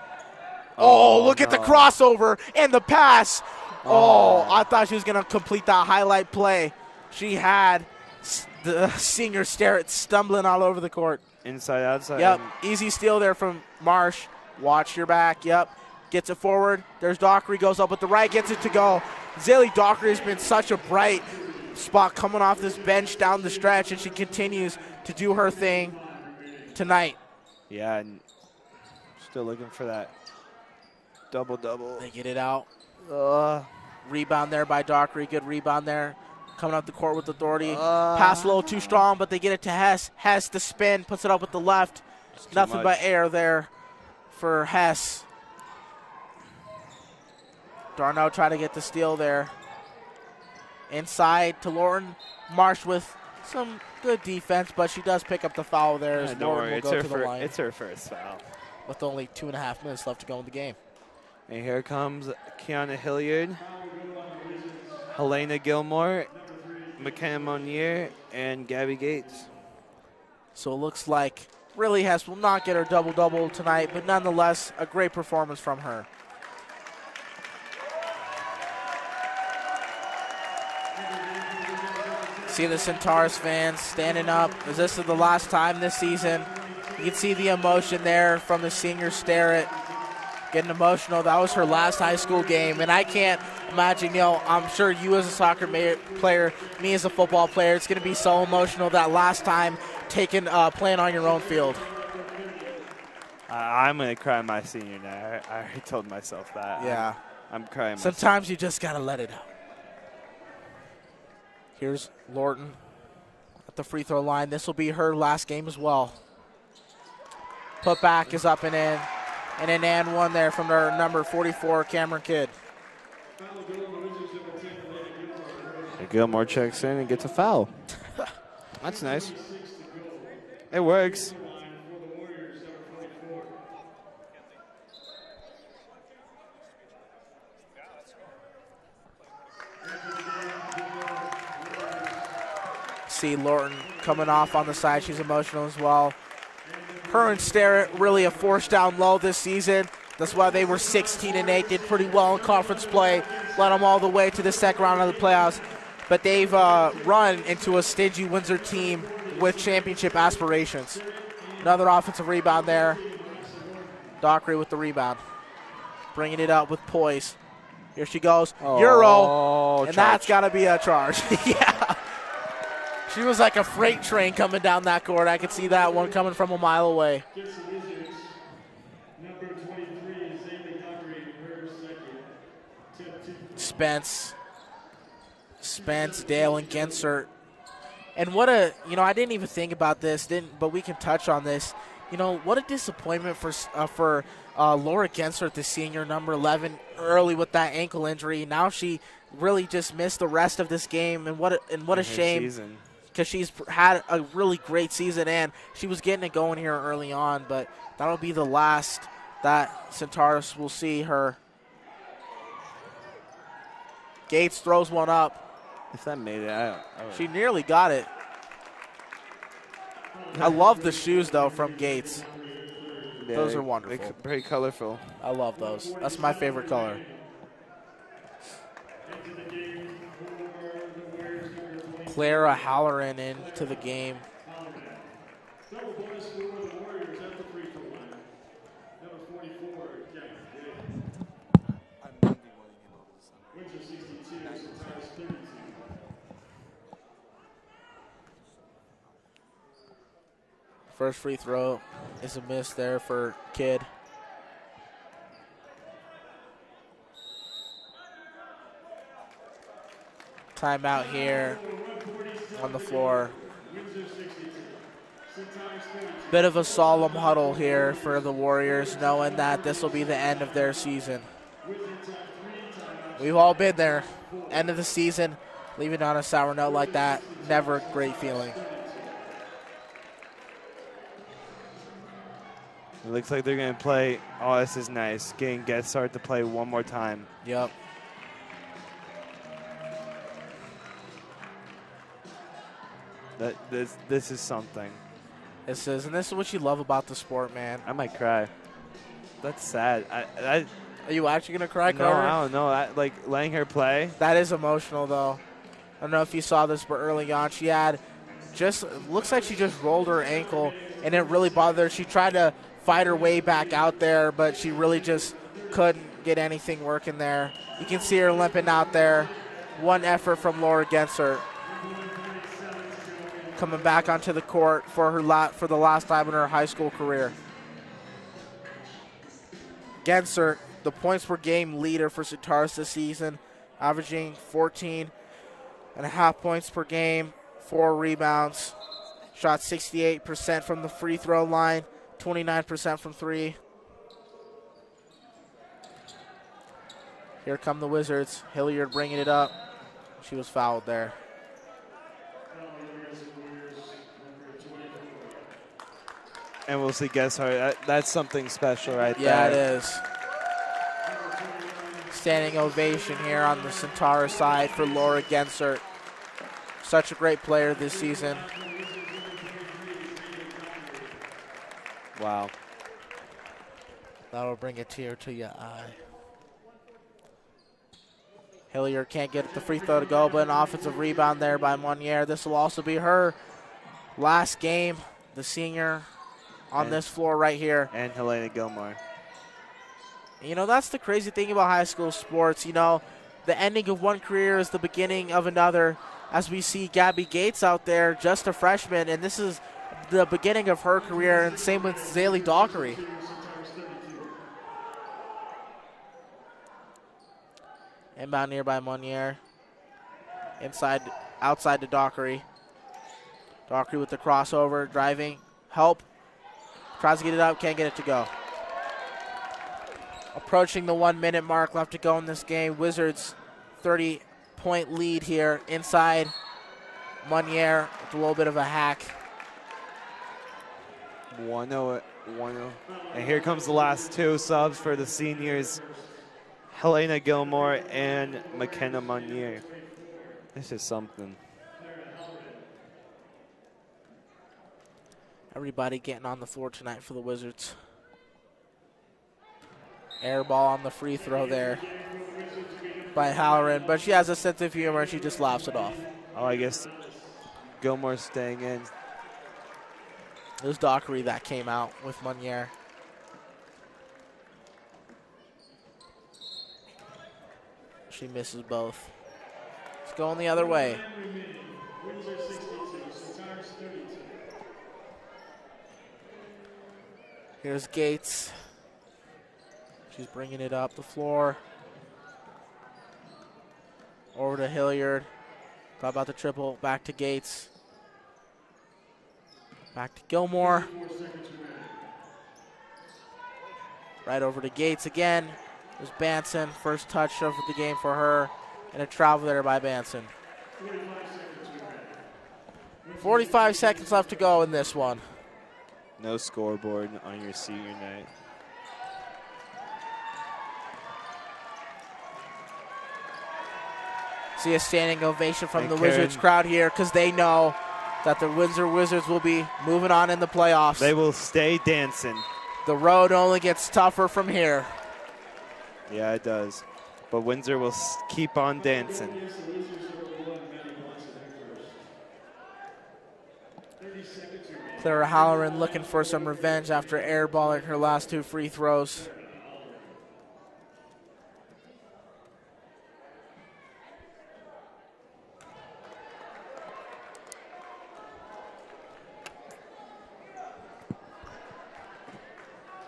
Oh, look at the crossover and the pass. Oh, I thought she was going to complete that highlight play. She had the senior Starrett stumbling all over the court. Inside, outside. Yep, easy steal there from Marsh. Watch your back, yep. Gets it forward. There's Dockery, goes up with the right, gets it to go. Zaylee Dockery has been such a bright spot coming off this bench down the stretch, and she continues to do her thing tonight. Yeah, and still looking for that double-double. They get it out. Rebound there by Dockery. Good rebound there. Coming up the court with authority. Pass a little too strong, but they get it to Hess. Hess to spin, puts it up with the left. Nothing but air there for Hess. Darnell trying to get the steal there. Inside to Lorton. Marsh with some good defense, but she does pick up the foul there. As Lorton will go to the line. It's her first foul. With only 2.5 minutes left to go in the game. And here comes Kiana Hilliard, Helena Gilmore, McKenna Monier, and Gabby Gates. So it looks like really Hess will not get her double-double tonight, but nonetheless, a great performance from her. See the Centaurus fans standing up. As this is the last time this season. You can see the emotion there from the senior Starrett. Getting emotional. That was her last high school game, and I can't imagine, I'm sure you as a soccer player, me as a football player, it's going to be so emotional that last time playing on your own field. I'm going to cry my senior night. I already told myself that. Yeah. I'm crying. Sometimes you just got to let it out. Here's Lorton at the free throw line. This will be her last game as well. Putback is up and in. And an and one there from their number 44, Cameron Kidd. Gilmore checks in and gets a foul. That's nice. It works. See Lorton coming off on the side. She's emotional as well. Her and Starrett really a force down low this season. That's why they were 16-8. Did pretty well in conference play. Led them all the way to the second round of the playoffs. But they've run into a stingy Windsor team with championship aspirations. Another offensive rebound there. Dockery with the rebound. Bringing it up with poise. Here she goes. Euro. And that's got to be a charge. Yeah. She was like a freight train coming down that court. I could see that one coming from a mile away. Spence, Dale, and Gensert. And what a, I didn't even think about this, but we can touch on this. What a disappointment for Laura Gensert, the senior, number 11, early with that ankle injury. Now she really just missed the rest of this game, and what a shame, because she's had a really great season, and she was getting it going here early on, but that'll be the last that Centaurus will see her. Gates throws one up. If that made it, She nearly got it. I love the shoes, though, from Gates. Yeah, those are wonderful. Very colorful. I love those. That's my favorite color. Clara Halloran into the game. First free throw is a miss there for Kidd. Timeout here on the floor. Bit of a solemn huddle here for the Warriors, knowing that this will be the end of their season. We've all been there. End of the season, leaving on a sour note like that, never a great feeling. It looks like they're going to play. Oh, this is nice. Getting Getsart to play one more time. Yep. This is something. This is what you love about the sport, man. I might cry. That's sad. Are you actually going to cry, No, Carter? I don't know. Like, letting her play. That is emotional, though. I don't know if you saw this, but early on she had looks like she just rolled her ankle, and it really bothered her. She tried to fight her way back out there, but she really just couldn't get anything working there. You can see her limping out there. One effort from Laura Gensert. Coming back onto the court for the last time in her high school career. Gensert, the points per game leader for Centaurus this season, averaging 14.5 points per game, 4 rebounds, shot 68% from the free throw line, 29% from 3. Here come the Wizards. Hilliard bringing it up. She was fouled there. And we'll see Getsart. That's something special right there. Yeah, it is. Standing ovation here on the Centaurus side for Laura Gensert. Such a great player this season. Wow. That'll bring a tear to your eye. Hilliard can't get the free throw to go, but an offensive rebound there by Monnier. This will also be her last game, the senior on this floor right here. And Helena Gilmore. That's the crazy thing about high school sports. The ending of one career is the beginning of another. As we see Gabby Gates out there, just a freshman, and this is the beginning of her career, and same with Zaylee Dockery. Inbound near by Monnier. Outside to Dockery. Dockery with the crossover, driving, help. Tries to get it up, can't get it to go. Approaching the 1 minute mark left to go in this game. Wizards 30-point lead here inside. Monnier with a little bit of a hack. 1-0. And here comes the last two subs for the seniors. Helena Gilmore and McKenna Monnier. This is something. Everybody getting on the floor tonight for the Wizards. Air ball on the free throw there by Halloran, but she has a sense of humor and she just laughs it off. Oh, I guess Gilmore's staying in. It was Dockery that came out with Munier. She misses both. It's going the other way. Windsor 62, Centaurus 32. Here's Gates. She's bringing it up the floor. Over to Hilliard. Thought about the triple. Back to Gates. Back to Gilmore. Right over to Gates again. There's Banson. First touch of the game for her. And a travel there by Banson. 45 seconds left to go in this one. No scoreboard on your senior night. See a standing ovation from And the Karen, Wizards crowd here because they know that the Windsor Wizards will be moving on in the playoffs. They will stay dancing. The road only gets tougher from here. Yeah, it does. But Windsor will keep on dancing. Clara Halloran looking for some revenge after airballing her last 2 free throws.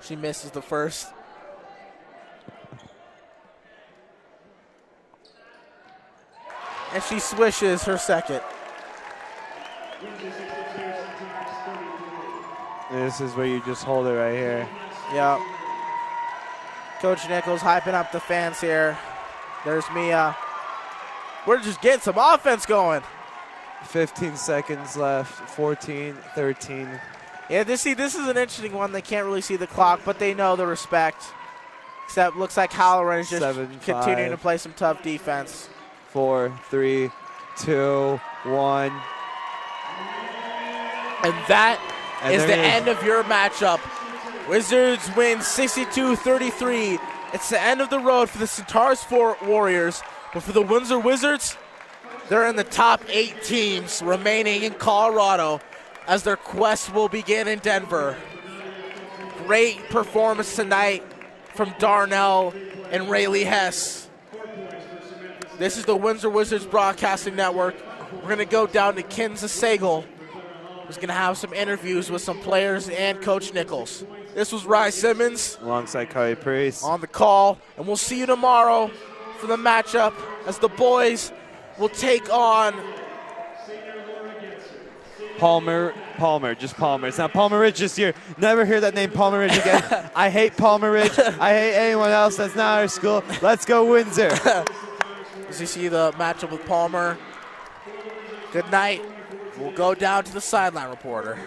She misses the first. And she swishes her second. This is where you just hold it right here. Yep. Coach Nichols hyping up the fans here. There's Mia. We're just getting some offense going. 15 seconds left, 14, 13. Yeah, this is an interesting one. They can't really see the clock, but they know the respect. Except looks like Halloran is just 7, continuing 5, to play some tough defense. 4, 3, 2, 1. And that is there the it is. end of your matchup. Wizards win 62-33. It's the end of the road for the Centaurus Warriors. But for the Windsor Wizards, they're in the top 8 teams remaining in Colorado as their quest will begin in Denver. Great performance tonight from Darnell and Rayleigh Hess. This is the Windsor Wizards Broadcasting Network. We're going to go down to Kansas Sagal, who's going to have some interviews with some players and Coach Nichols. This was Rye Simmons Alongside Carly Priest. on the call, and we'll see you tomorrow for the matchup as the boys will take on Palmer, just Palmer. It's not Palmer Ridge this year. Never hear that name Palmer Ridge again. I hate Palmer Ridge. I hate anyone else that's not our school. Let's go Windsor. as you see the matchup with Palmer. Good night. We'll go down to the sideline reporter.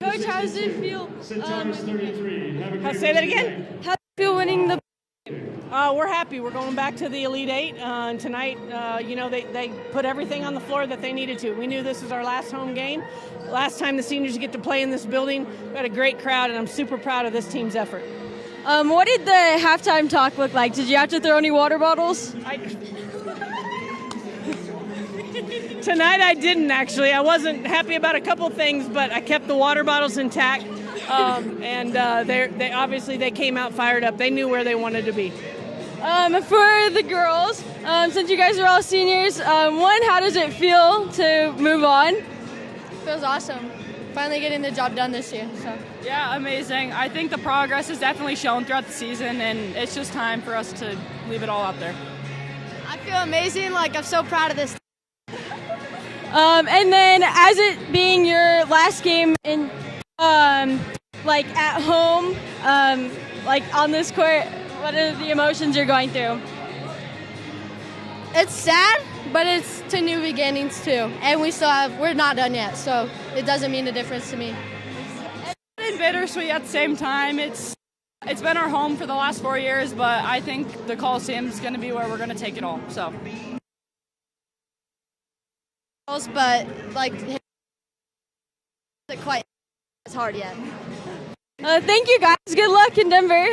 Coach, how does it feel? Centaurus 33. Say that again? How do you feel winning the? We're happy. We're going back to the Elite Eight tonight. They put everything on the floor that they needed to. We knew this was our last home game. Last time the seniors get to play in this building. We had a great crowd, and I'm super proud of this team's effort. What did the halftime talk look like? Did you have to throw any water bottles? Tonight I didn't, actually. I wasn't happy about a couple things, but I kept the water bottles intact. They obviously came out fired up. They knew where they wanted to be. For the girls, since you guys are all seniors, how does it feel to move on? Feels awesome. finally getting the job done this year. So. Yeah, amazing. I think the progress has definitely shown throughout the season, and it's just time for us to leave it all out there. I feel amazing. Like, I'm so proud of this. And then, as it being your last game in, like at home, like on this court, what are the emotions you're going through? It's sad, but it's to new beginnings too. And we're not done yet, so it doesn't mean a difference to me. It's bittersweet at the same time. It's been our home for the last 4 years, but I think the Coliseum is going to be where we're going to take it all. So. But like, it's quite as hard yet. Thank you guys. Good luck in Denver.